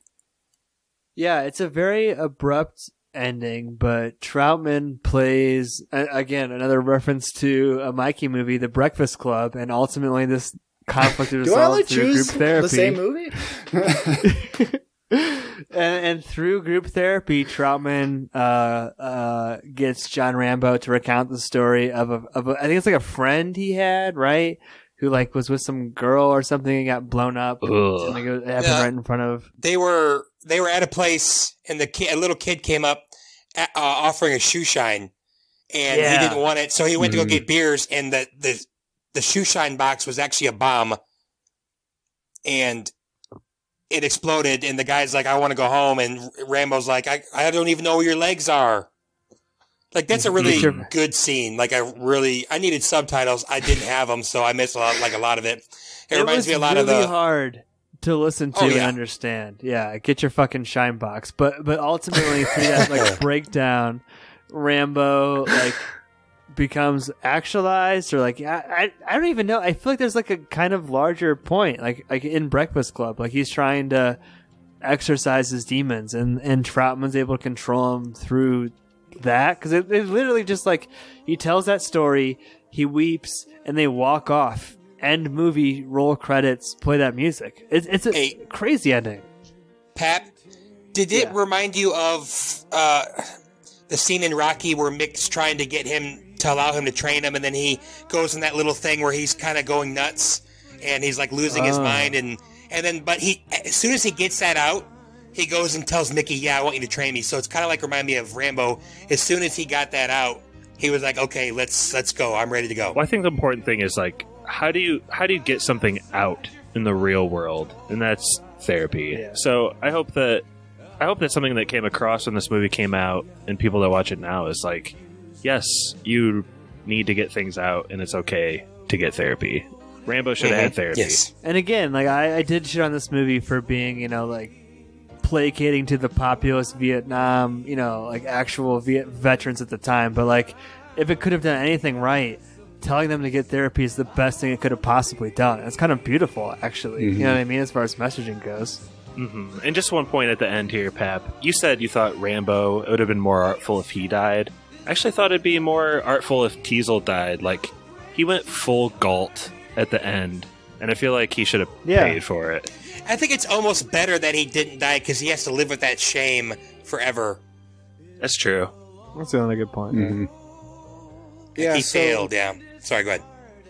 Yeah, it's a very abrupt ending, but Troutman plays, again, another reference to a Mikey movie, The Breakfast Club, and ultimately this conflict is resolved through group therapy. The same movie? and through group therapy, Troutman gets John Rambo to recount the story of I think it's like a friend he had, right? Who like was with some girl or something and got blown up. Something happened right in front of. They were at a place, and a little kid came up offering a shoe shine, and he didn't want it, so he went to go get beers, and the shoe shine box was actually a bomb, and it exploded, and the guy's like, I want to go home, and Rambo's like, I don't even know where your legs are. Like, that's a really good scene. Like, I needed subtitles. I didn't have them, so I missed a lot of it. It reminds me a lot of the... It was really hard to listen to and understand. Yeah, get your fucking shine box. But ultimately, through that like breakdown, Rambo like becomes actualized, or like I don't even know. I feel like there's like a kind of larger point, like in Breakfast Club, like he's trying to exorcise his demons, and Troutman's able to control him through that, because it literally just like he tells that story, he weeps, and they walk off. End movie, roll credits, play that music. It's a crazy ending. Pat, did it remind you of the scene in Rocky where Mick's trying to get him to allow him to train him, and then he goes in that little thing where he's kind of going nuts and he's like losing his mind, and then but he, as soon as he gets that out, he goes and tells Mickey, "Yeah, I want you to train me." So it's kind of like remind me of Rambo. As soon as he got that out, he was like, "Okay, let's go. I'm ready to go." Well, I think the important thing is like, how do you get something out in the real world, and that's therapy. Yeah. So I hope that's something that came across when this movie came out, and people that watch it now is like, yes, you need to get things out, and it's okay to get therapy. Rambo should have had therapy. Yes. And again, like I did shit on this movie for being, like placating to the populist Vietnam, like actual veterans at the time. But like, if it could have done anything right, telling them to get therapy is the best thing it could have possibly done. It's kind of beautiful, actually. You know what I mean, as far as messaging goes. And just one point at the end here, Pap. You said you thought Rambo, it would have been more artful if he died. I actually thought it'd be more artful if Teasle died. Like, he went full Galt at the end, and I feel like he should have paid for it. I think it's almost better that he didn't die, because he has to live with that shame forever. That's true. That's another good point. He failed, Sorry, go ahead.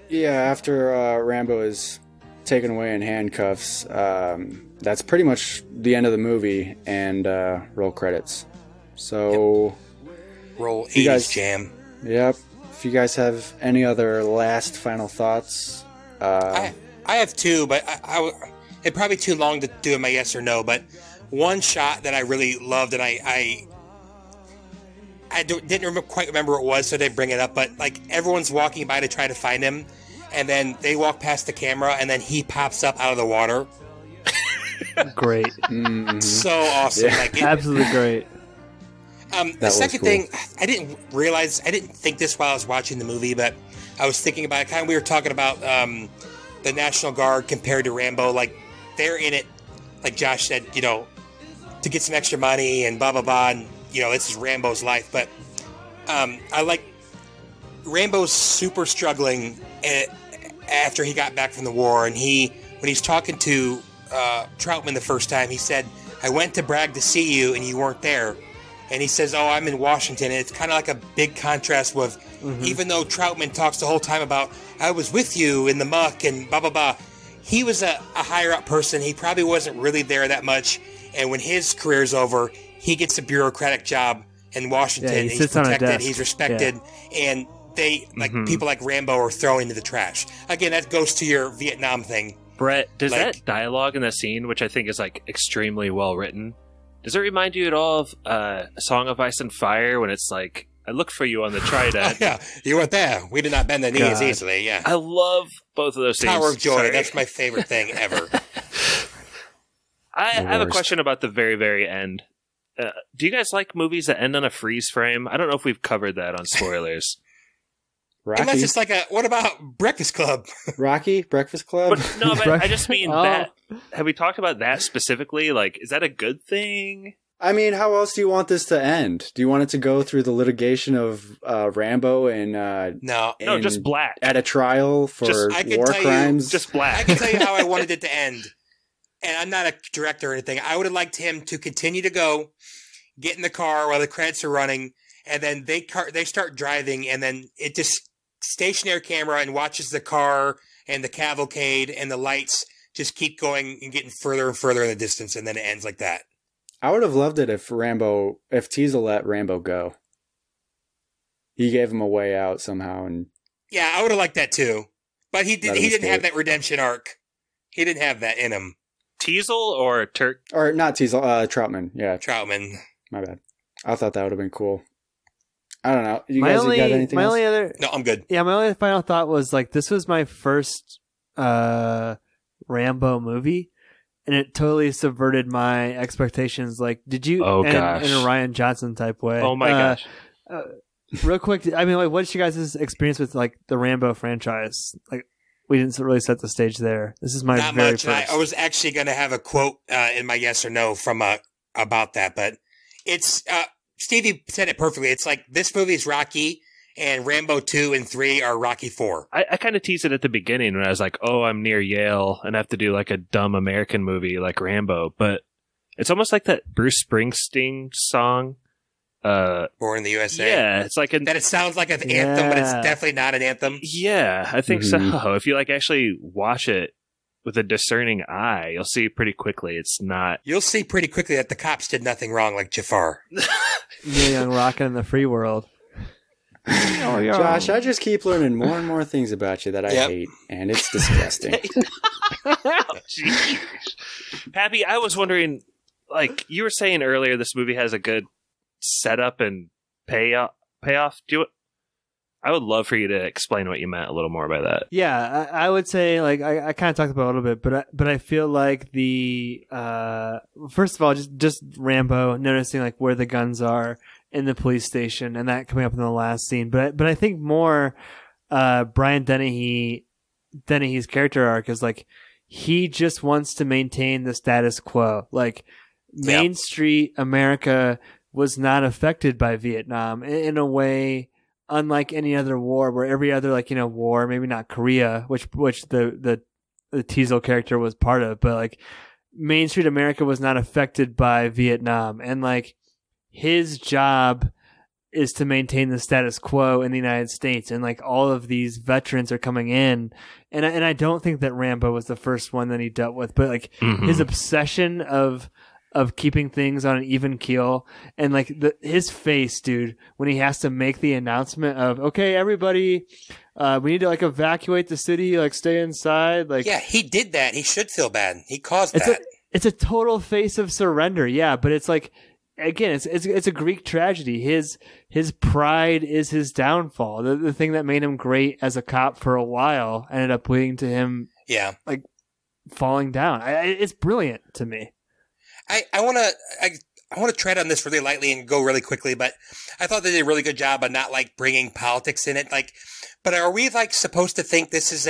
Yeah, after Rambo is taken away in handcuffs, that's pretty much the end of the movie, and roll credits. So... Roll 80s jam. Yep. If you guys have any other last final thoughts... I have two, but it'd probably be too long to do my yes or no, but one shot that I really loved, and I didn't quite remember what it was, so I didn't bring it up, but like everyone's walking by to try to find him, and then they walk past the camera, and then he pops up out of the water. Great. So awesome. Yeah. Like absolutely great. The second thing, I didn't think this while I was watching the movie, but I was thinking about it. We were talking about the National Guard compared to Rambo. Like, they're in it, like Josh said, to get some extra money and blah, blah, blah. And, this is Rambo's life. But I like Rambo's super struggling after he got back from the war. And when he's talking to Troutman the first time, he said, "I went to Bragg to see you and you weren't there." And he says, "Oh, I'm in Washington." And it's kind of like a big contrast with, even though Troutman talks the whole time about, "I was with you in the muck and blah, blah, blah." He was a higher up person. He probably wasn't really there that much. And when his career's over, he gets a bureaucratic job in Washington. Yeah, he's protected, he's respected. And they, people like Rambo, are thrown into the trash. Again, that goes to your Vietnam thing. Brett, does that dialogue in that scene, which I think is extremely well written, does it remind you at all of A Song of Ice and Fire, when it's like I look for you on the trident. Yeah, you weren't there. We did not bend the knees easily. Yeah, I love both of those scenes. Tower of Joy. Sorry. That's my favorite thing ever. I have a question about the very, very end. Do you guys like movies that end on a freeze frame? I don't know if we've covered that on spoilers. Rocky? And that's just like what about Breakfast Club? Rocky? Breakfast Club? But I just mean that. Have we talked about that specifically? Like, is that a good thing? I mean, how else do you want this to end? Do you want it to go through the litigation of Rambo and no, just black at a trial for war crimes? Just black. I can tell you how I wanted it to end. And I'm not a director or anything. I would have liked him to continue to go, get in the car while the credits are running, and then they start driving, and then it just stationary camera and watches the car and the cavalcade and the lights just keep going and getting further and further in the distance, and then it ends like that. I would have loved it if Teasle let Rambo go. He gave him a way out somehow, and yeah, I would have liked that too. But he didn't have that redemption arc. He didn't have that in him. Teasle or Turk? Or not Teasle, Troutman. Yeah. Troutman. My bad. I thought that would have been cool. I don't know. You guys got anything else? No, I'm good. Yeah, my only final thought was, like, this was my first Rambo movie, and it totally subverted my expectations. Like, did you... in a Ryan Johnson type way. Oh, my gosh. Real quick, I mean, like, what's your guys' experience with, like, the Rambo franchise? Like, we didn't really set the stage there. This is my Not very much. first. I was actually going to have a quote in my yes or no from about that, but it's Stevie said it perfectly. It's like this movie is Rocky, and Rambo 2 and 3 are Rocky 4. I kind of teased it at the beginning when I was like, "Oh, I'm near Yale and I have to do like a dumb American movie like Rambo," but it's almost like that Bruce Springsteen song. Born in the USA. Yeah, it's like that. It sounds like an anthem, but it's definitely not an anthem. Yeah, I think so. If you like actually watch it with a discerning eye, you'll see pretty quickly it's not. You'll see pretty quickly that the cops did nothing wrong, like Jafar. Neil Young rockin' in the free world. Josh, I just keep learning more and more things about you that I hate, and it's disgusting. Pappy, I was wondering, like you were saying earlier, this movie has a good setup and payoff. I would love for you to explain what you meant a little more by that. Yeah, I would say, like, I kind of talked about it a little bit, but I feel like the first of all, just Rambo noticing like where the guns are in the police station, and that coming up in the last scene. But I think more Brian Dennehy's character arc is like he just wants to maintain the status quo. Like Main Street America was not affected by Vietnam in a way unlike any other war, where every other, like, you know, war, maybe not Korea, which the Teasle character was part of, but like Main Street America was not affected by Vietnam, and like his job is to maintain the status quo in the United States, and like all of these veterans are coming in, and I don't think that Rambo was the first one that he dealt with, but like his obsession of keeping things on an even keel, and like his face, dude, when he has to make the announcement of, okay, everybody, we need to like evacuate the city, like stay inside. Like, yeah, he did that. He should feel bad. He caused that. It's a total face of surrender. Yeah. But it's like, again, it's a Greek tragedy. His pride is his downfall. The thing that made him great as a cop for a while ended up leading to him, like falling down. It's brilliant to me. I want to tread on this really lightly and go really quickly, but I thought they did a really good job of not like bringing politics in it. Like, but are we like supposed to think this is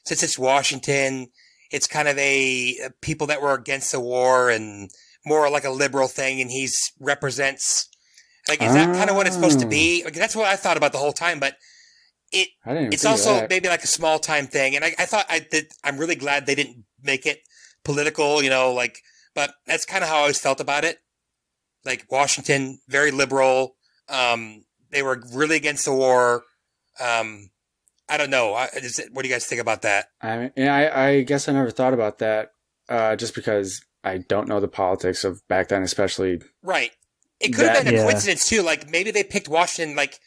since it's Washington, it's kind of a people that were against the war and more like a liberal thing, and he's represents, like, is that kind of what it's supposed to be? Like, that's what I thought about the whole time, but it's also maybe like a small time thing. And I'm really glad they didn't make it political, you know, like, but that's kind of how I always felt about it. Like Washington, very liberal. They were really against the war. I don't know. What do you guys think about that? I guess I never thought about that, just because I don't know the politics of back then, especially. Right. It could have been a coincidence too. Like maybe they picked Washington, like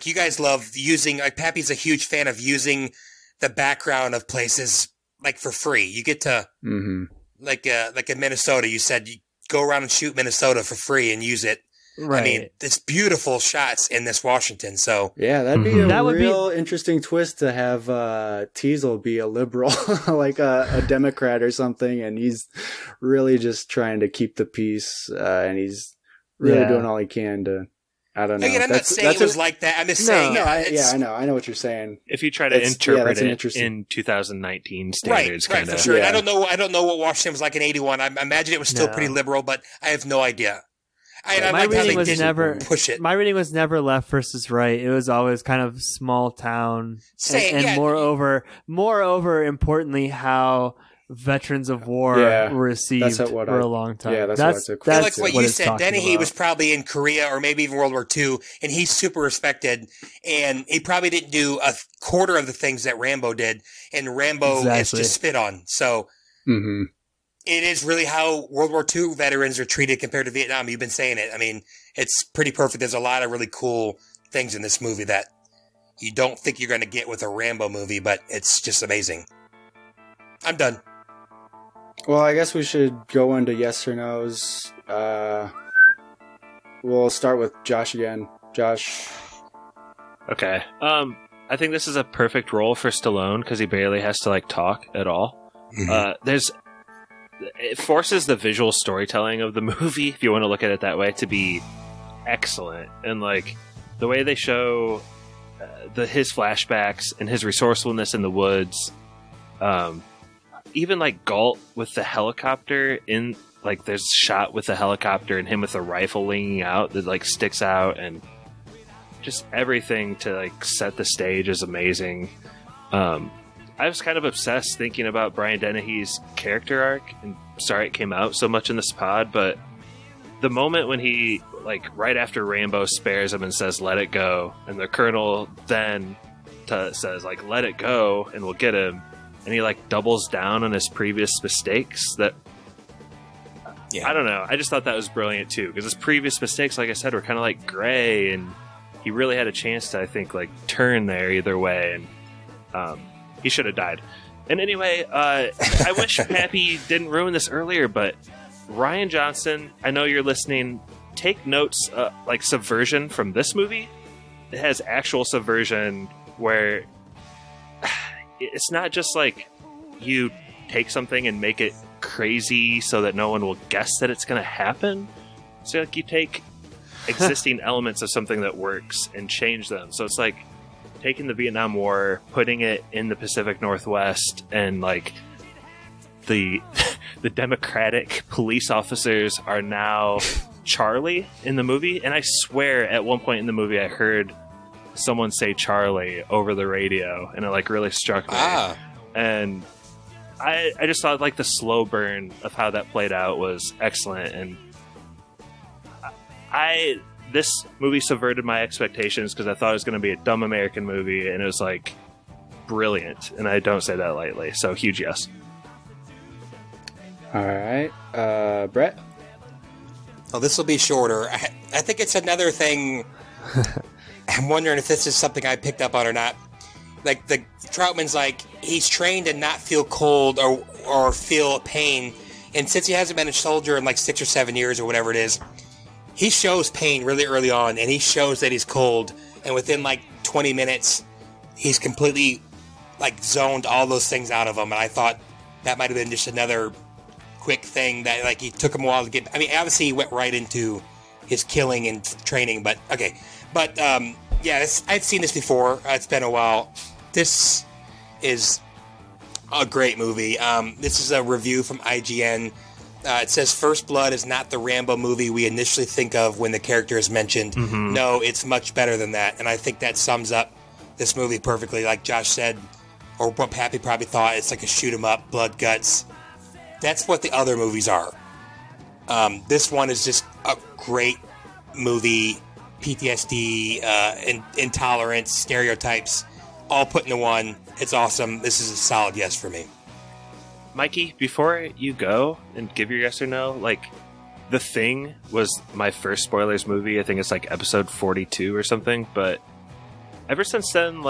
you guys love using. Like Pappy's a huge fan of using the background of places like for free. You get to. Mm-hmm. Like in Minnesota, you said you go around and shoot Minnesota for free and use it Right. I mean, it's beautiful shots in this Washington. So yeah, that'd be a real interesting twist to have Teasle be a liberal, like a Democrat or something, and he's really just trying to keep the peace, and he's really doing all he can to. I don't know. Again, I'm not saying it was like that. I'm just saying. No, I know what you're saying. If you try to interpret it in 2019 standards, right, for sure. Yeah. I don't know what Washington was like in '81. I imagine it was still pretty liberal, but I have no idea. My reading was never left versus right. It was always kind of small town, and moreover, importantly, how veterans of war were received for a long time. Yeah, that's like what you said. Dennehy was probably in Korea or maybe even World War II, and he's super respected. And he probably didn't do a quarter of the things that Rambo did, and Rambo is just spit on. So it is really how World War II veterans are treated compared to Vietnam. You've been saying it. I mean, it's pretty perfect. There's a lot of really cool things in this movie that you don't think you're going to get with a Rambo movie, but it's just amazing. I'm done. Well, I guess we should go into yes or no's. We'll start with Josh again. Josh. Okay. I think this is a perfect role for Stallone because he barely has to talk at all. It forces the visual storytelling of the movie, if you want to look at it that way, to be excellent. And the way they show his flashbacks and his resourcefulness in the woods. Even Galt with the helicopter in there's a shot with the helicopter and him with a rifle leaning out that sticks out, and just everything to set the stage is amazing. I was kind of obsessed thinking about Brian Dennehy's character arc, and sorry it came out so much in this pod, but the moment when he right after Rambo spares him and says let it go, and the colonel then says let it go and we'll get him. And he doubles down on his previous mistakes. I don't know. I just thought that was brilliant too, because his previous mistakes, like I said, were kind of gray, and he really had a chance to, I think, turn there either way, and he should have died. And anyway, I wish Pappy didn't ruin this earlier, but Rian Johnson, I know you're listening. Take notes, subversion from this movie. It has actual subversion where. It's not just you take something and make it crazy so that no one will guess that it's going to happen. So you take existing elements of something that works and change them. So it's taking the Vietnam War, putting it in the Pacific Northwest, and the Democratic police officers are now Charlie in the movie. And I swear at one point in the movie I heard someone say Charlie over the radio, and it really struck me. And I just thought the slow burn of how that played out was excellent, and this movie subverted my expectations because I thought it was going to be a dumb American movie, and it was brilliant, and I don't say that lightly. So huge yes. All right, Brett. Oh, this will be shorter. I think it's another thing. I'm wondering if this is something I picked up on or not. The Troutman's he's trained to not feel cold or feel pain, and since he hasn't been a soldier in 6 or 7 years or whatever it is, he shows pain really early on, and he shows that he's cold, and within 20 minutes, he's completely zoned all those things out of him. And I thought that might have been just another quick thing that he took him a while to get. I mean, obviously he went right into his killing and training, but okay. But, I've seen this before. It's been a while. This is a great movie. This is a review from IGN. It says, First Blood is not the Rambo movie we initially think of when the character is mentioned. Mm-hmm. No, it's much better than that. And I think that sums up this movie perfectly. Like Josh said, or what Pappy probably thought, it's a shoot 'em up, blood, guts. That's what the other movies are. This one is just a great movie. PTSD, intolerance, stereotypes, all put into one. It's awesome. This is a solid yes for me. Mikey, before you go and give your yes or no, The Thing was my first spoilers movie. I think it's episode 42 or something. But ever since then,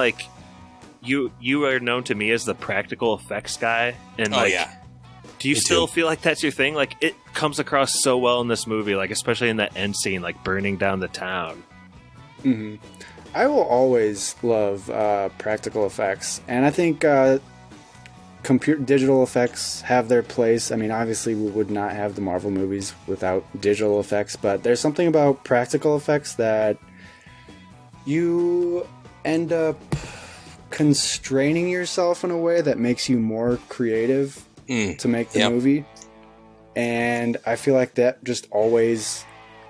you are known to me as the practical effects guy. And Do you still feel like that's your thing? Like, it comes across so well in this movie, like especially in that end scene, like burning down the town. Mm-hmm. I will always love practical effects, and I think digital effects have their place. I mean, obviously, we would not have the Marvel movies without digital effects, but there's something about practical effects that you end up constraining yourself in a way that makes you more creative to make the movie. And I feel like that just always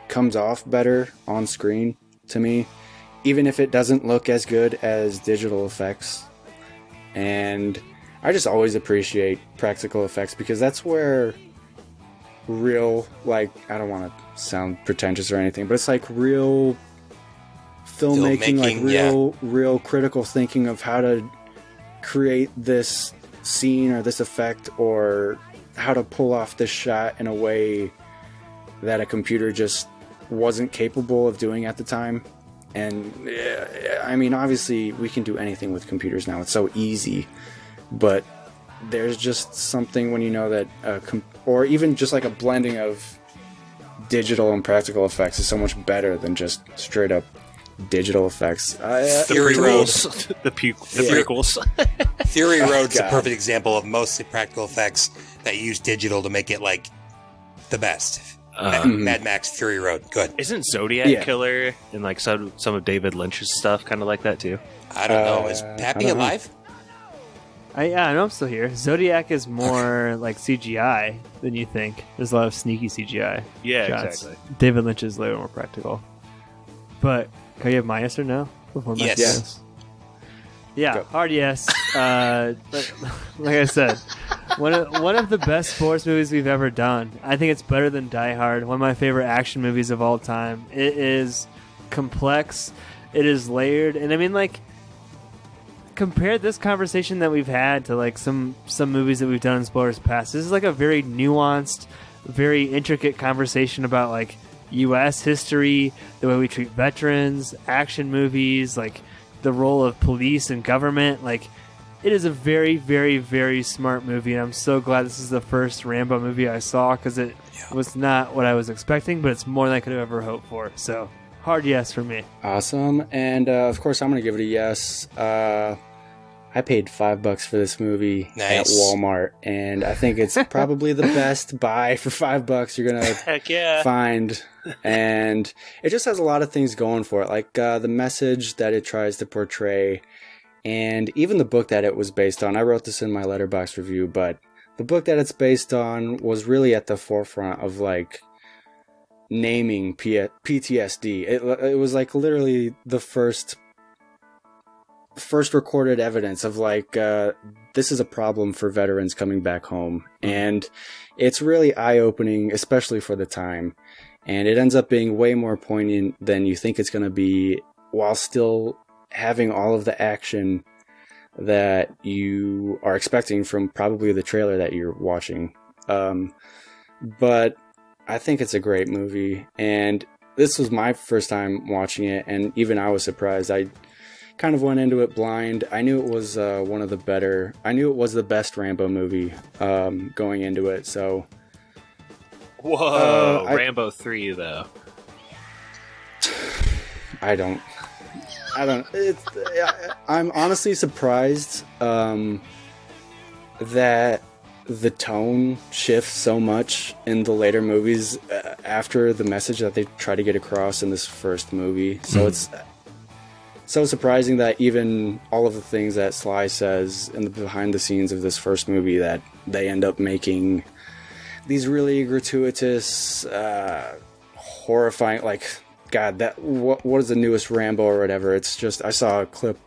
comes off better on screen to me, even if it doesn't look as good as digital effects. And I just always appreciate practical effects because that's where real, like, I don't want to sound pretentious or anything, but it's like real filmmaking, like real critical thinking of how to create this scene or this effect, or how to pull off this shot in a way that a computer just wasn't capable of doing at the time. And I mean, obviously we can do anything with computers now, it's so easy, but there's just something when you know that or even just like a blending of digital and practical effects is so much better than just straight up digital effects. Fury Road. The prequels. Fury Road's a perfect example of mostly practical effects that use digital to make it like the best. Mad Max Fury Road. Good. Isn't Zodiac Killer and like some of David Lynch's stuff kind of like that too? I don't know. Is Pappy alive? I know I'm still here. Zodiac is more like CGI than you think. There's a lot of sneaky CGI. Yeah, shots. exactly. David Lynch is a little more practical. But can I give my yes or no? Yes. Yeah, Go. hard yes. Like I said, one of the best sports movies we've ever done. I think it's better than Die Hard. One of my favorite action movies of all time. It is complex. It is layered, and I mean, like, compare this conversation that we've had to like some movies that we've done in Spoilers Past. This is like a very nuanced, very intricate conversation about like U.S. history, the way we treat veterans, action movies, like the role of police and government. Like, it is a very, very, very smart movie, and I'm so glad this is the first Rambo movie I saw, because it was not what I was expecting, but it's more than I could have ever hoped for. So, hard yes for me. Awesome. And of course, I'm going to give it a yes. I paid $5 for this movie at Walmart, and I think it's probably the best buy for $5 you're going to find. And it just has a lot of things going for it, like the message that it tries to portray, and even the book that it was based on. I wrote this in my Letterboxd review, but the book that it's based on was really at the forefront of like naming PTSD. It was like literally the first recorded evidence of like this is a problem for veterans coming back home, and it's really eye-opening, especially for the time, and it ends up being way more poignant than you think it's going to be, while still having all of the action that you are expecting from probably the trailer that you're watching. But I think it's a great movie, and this was my first time watching it, and even I was surprised. I kind of went into it blind. I knew it was I knew it was the best Rambo movie going into it. So, whoa, Rambo 3 though. I don't. I'm honestly surprised that the tone shifts so much in the later movies after the message that they try to get across in this first movie. So it's so surprising that even all of the things that Sly says in the behind the scenes of this first movie, that they end up making these really gratuitous, horrifying, like, God, that what is the newest Rambo or whatever? It's just, I saw a clip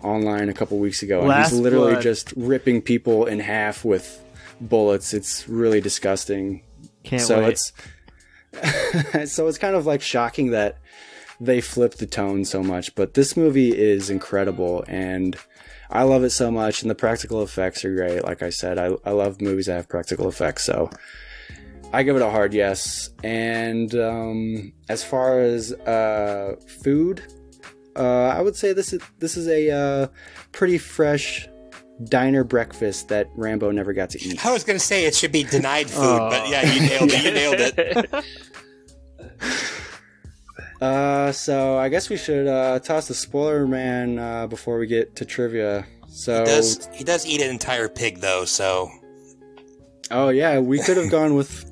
online a couple weeks ago, and he's literally just ripping people in half with bullets. It's really disgusting. Can't wait. So it's kind of like shocking that they flipped the tone so much, but this movie is incredible, and I love it so much, and the practical effects are great. Like I said, I love movies that have practical effects, so I give it a hard yes. And as far as food, I would say this is a pretty fresh diner breakfast that Rambo never got to eat. I was going to say it should be denied food, but yeah, you nailed it. You nailed it. So I guess we should toss the spoiler man before we get to trivia. So he does eat an entire pig though. So. Oh yeah, we could have gone with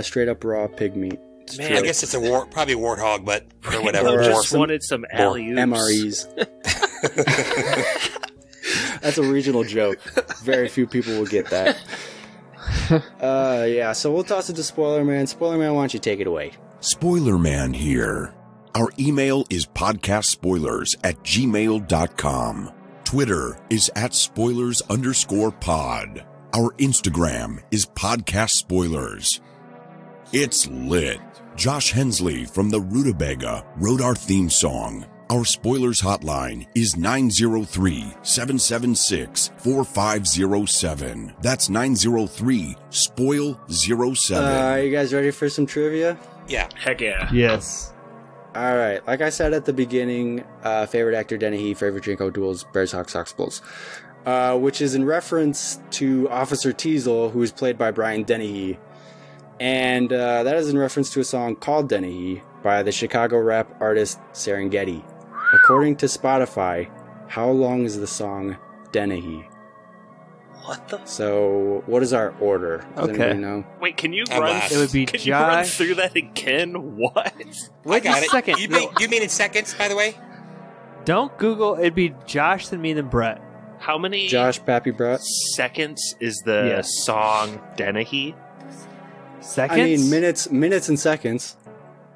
straight up raw pig meat. Man, I guess it's probably warthog, but or whatever. Or just wanted some alley-oops. MREs. That's a regional joke. Very few people will get that. Yeah, so we'll toss it to Spoiler Man. Spoiler Man, why don't you take it away? Spoiler Man here. Our email is podcastspoilers@gmail.com. Twitter is @spoilers_pod. Our Instagram is Podcast Spoilers. It's lit. Josh Hensley from the Rutabaga wrote our theme song. Our spoilers hotline is 903-776-4507. That's 903-SPOIL07. You guys ready for some trivia? Yeah. Heck yeah. Yes. All right. Like I said at the beginning, favorite actor Dennehy, favorite drink O'Doul's, Bears, Hawks, Sox, Bulls. Which is in reference to Officer Teasle, who is played by Brian Dennehy. And that is in reference to a song called Dennehy by the Chicago rap artist Serengeti. According to Spotify, how long is the song Dennehy? What the? So, what is our order? Does anybody know? Wait, can you run? It would be Can Josh. you run through that again? What? I got it. Second. You mean in seconds, by the way? Don't Google. It'd be Josh, then me, then Brett. How many Josh, Pappy, Brett? seconds is the song Dennehy? Seconds? I mean, minutes and seconds.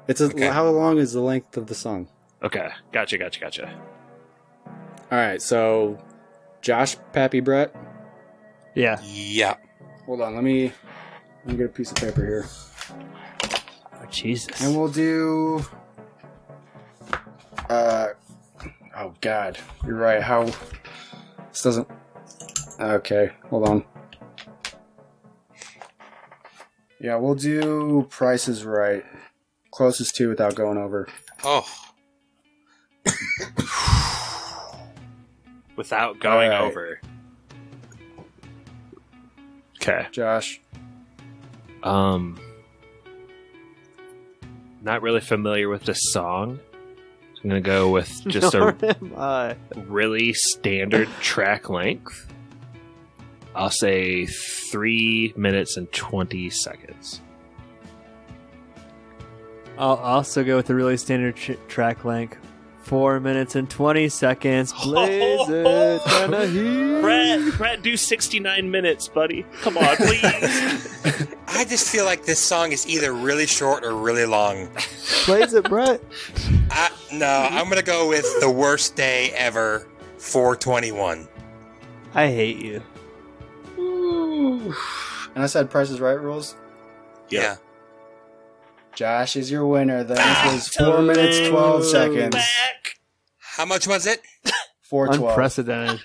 It's how long is the length of the song? Okay, gotcha. All right, so Josh, Pappy, Brett. Yeah. Yeah. Hold on, let me get a piece of paper here. Oh, Jesus. And we'll do. Oh God, you're right. How this doesn't. Okay, hold on. Yeah, we'll do Price is Right. Closest to without going over. Oh. Without going over. Okay. Josh. Not really familiar with this song. So I'm gonna go with just a really standard track length. I'll say 3 minutes and 20 seconds. I'll also go with a really standard track length. 4 minutes and 20 seconds. Blaze it, Dennehy. Brett, do 69 minutes, buddy. Come on, please. I just feel like this song is either really short or really long. Blaze it, Brett. No, I'm going to go with The Worst Day Ever, 421. I hate you. And I said Price is Right rules? Yeah. Josh is your winner. The answer is 4 minutes, 12 seconds. How much was it? 4:12. Unprecedented.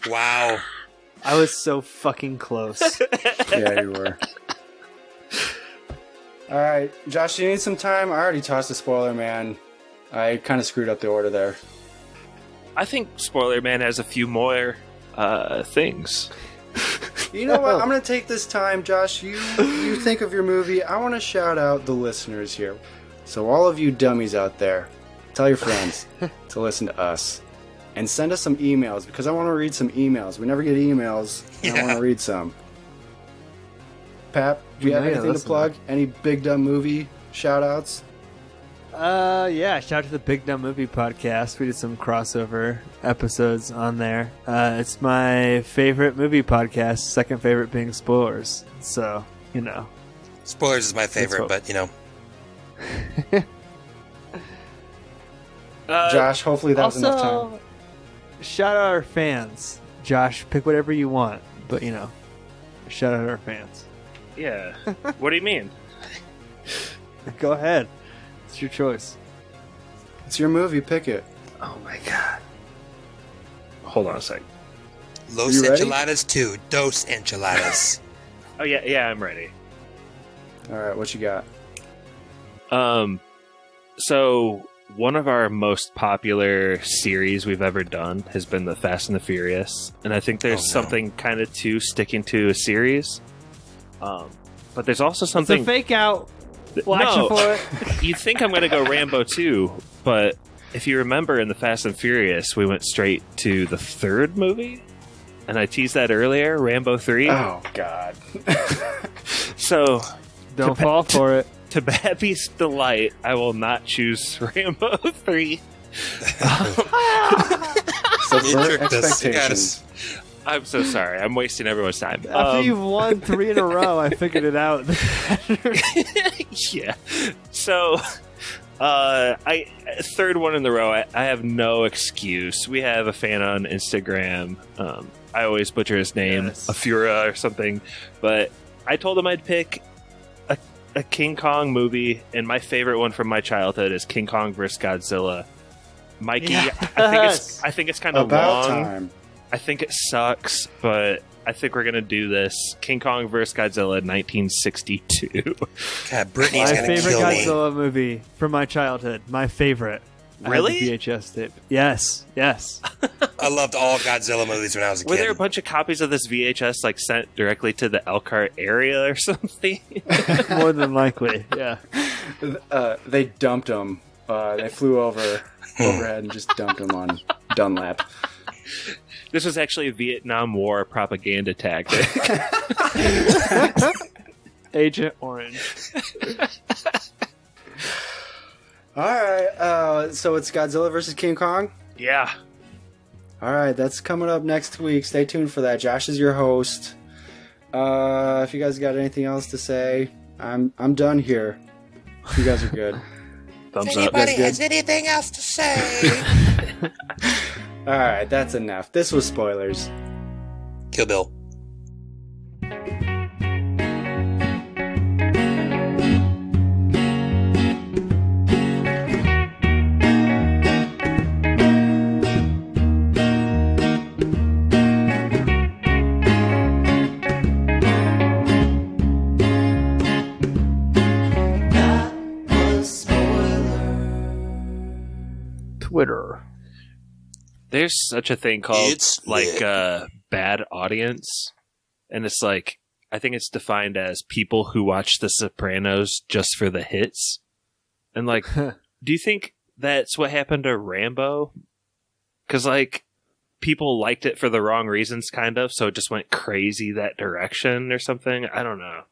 Wow. I was so fucking close. Yeah, you were. All right, Josh, you need some time? I already tossed the Spoiler Man. I kind of screwed up the order there. I think Spoiler Man has a few more things. You know what? I'm going to take this time, Josh. You think of your movie. I want to shout out the listeners here. So all of you dummies out there, tell your friends to listen to us. And send us some emails, because I want to read some emails. We never get emails, and I want to read some. Pap, do you have anything to plug? Any Big Dumb Movie shout-outs? Yeah, shout out to the Big Dumb Movie Podcast. We did some crossover episodes on there. It's my favorite movie podcast, second favorite being Spoilers. So, you know. Spoilers is my favorite, but, you know. Josh, hopefully that was enough time. Shout out our fans. Josh, pick whatever you want, but, you know, shout out our fans. Yeah. What do you mean? Go ahead. It's your choice. It's your movie. Pick it. Oh my god. Hold on a sec. Los Enchiladas 2. Dos Enchiladas. Oh yeah, I'm ready. All right, what you got? So one of our most popular series we've ever done has been the Fast and the Furious, and I think there's something kind of to sticking to a series. But there's also something... It's a fake out. Watching for it. You'd think I'm going to go Rambo 2, but if you remember in the Fast and Furious, we went straight to the third movie, and I teased that earlier, Rambo 3. Oh, God. So, don't fall for it. To Pappy's delight, I will not choose Rambo 3. Subvert expectations. I'm so sorry. I'm wasting everyone's time. After you've won 3 in a row, I figured it out. Yeah. So, third one in the row, I have no excuse. We have a fan on Instagram. I always butcher his name, Afura or something. But I told him I'd pick a King Kong movie, and my favorite one from my childhood is King Kong vs. Godzilla. Mikey, yes. I think it's kind of long. Time. I think it sucks, but I think we're gonna do this. King Kong vs. Godzilla, 1962. God, Brittany's my favorite Godzilla movie from my childhood. My favorite. Really? I had the VHS tape. Yes. I loved all Godzilla movies when I was a kid. Were there a bunch of copies of this VHS like sent directly to the Elkhart area or something? More than likely, yeah. They dumped them. They flew overhead and just dumped them on Dunlap. This was actually a Vietnam War propaganda tactic. Agent Orange. All right, so it's Godzilla versus King Kong? Yeah. All right, that's coming up next week. Stay tuned for that. Josh is your host. If you guys got anything else to say, I'm done here. You guys are good. Thumbs up. Anybody has anything else to say? All right, that's enough. This was spoilers. Kill Bill. Twitter. There's such a thing called bad audience, and it's like, I think it's defined as people who watch The Sopranos just for the hits. And like, do you think that's what happened to Rambo? Because like, people liked it for the wrong reasons, kind of, so it just went crazy that direction or something. I don't know.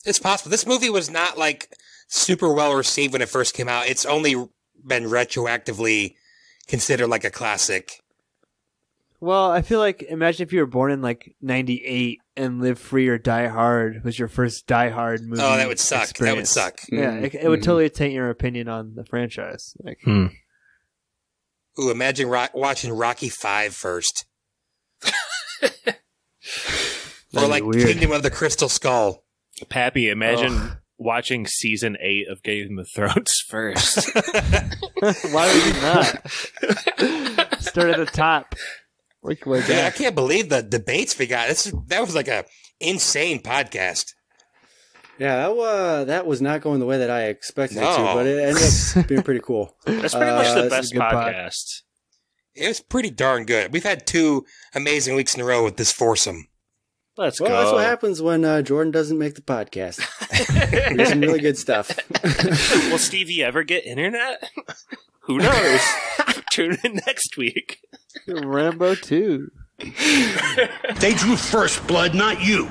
It's possible. This movie was not like super well received when it first came out. It's only been retroactively considered like a classic. Well, I feel like, imagine if you were born in like 98 and Live Free or Die Hard was your first Die Hard movie. Oh, that would suck. Experience. That would suck. Yeah, it would totally taint your opinion on the franchise. Like, Ooh, imagine watching Rocky 5 first. Or like weird. Kingdom of the Crystal Skull. Pappy, imagine watching season 8 of Game of Thrones first. Why would you not? Start at the top. Yeah, I can't believe the debates we got. That was like a insane podcast. Yeah, that was not going the way that I expected it to, but it ended up being pretty cool. That's pretty much the best podcast. It was pretty darn good. We've had 2 amazing weeks in a row with this foursome. Let's go. That's what happens when Jordan doesn't make the podcast. We get some really good stuff. Will Stevie ever get internet? Who knows? Tune in next week. Rambo 2. They drew first blood, not you.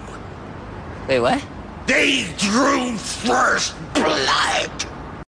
Wait, what? They drew first blood.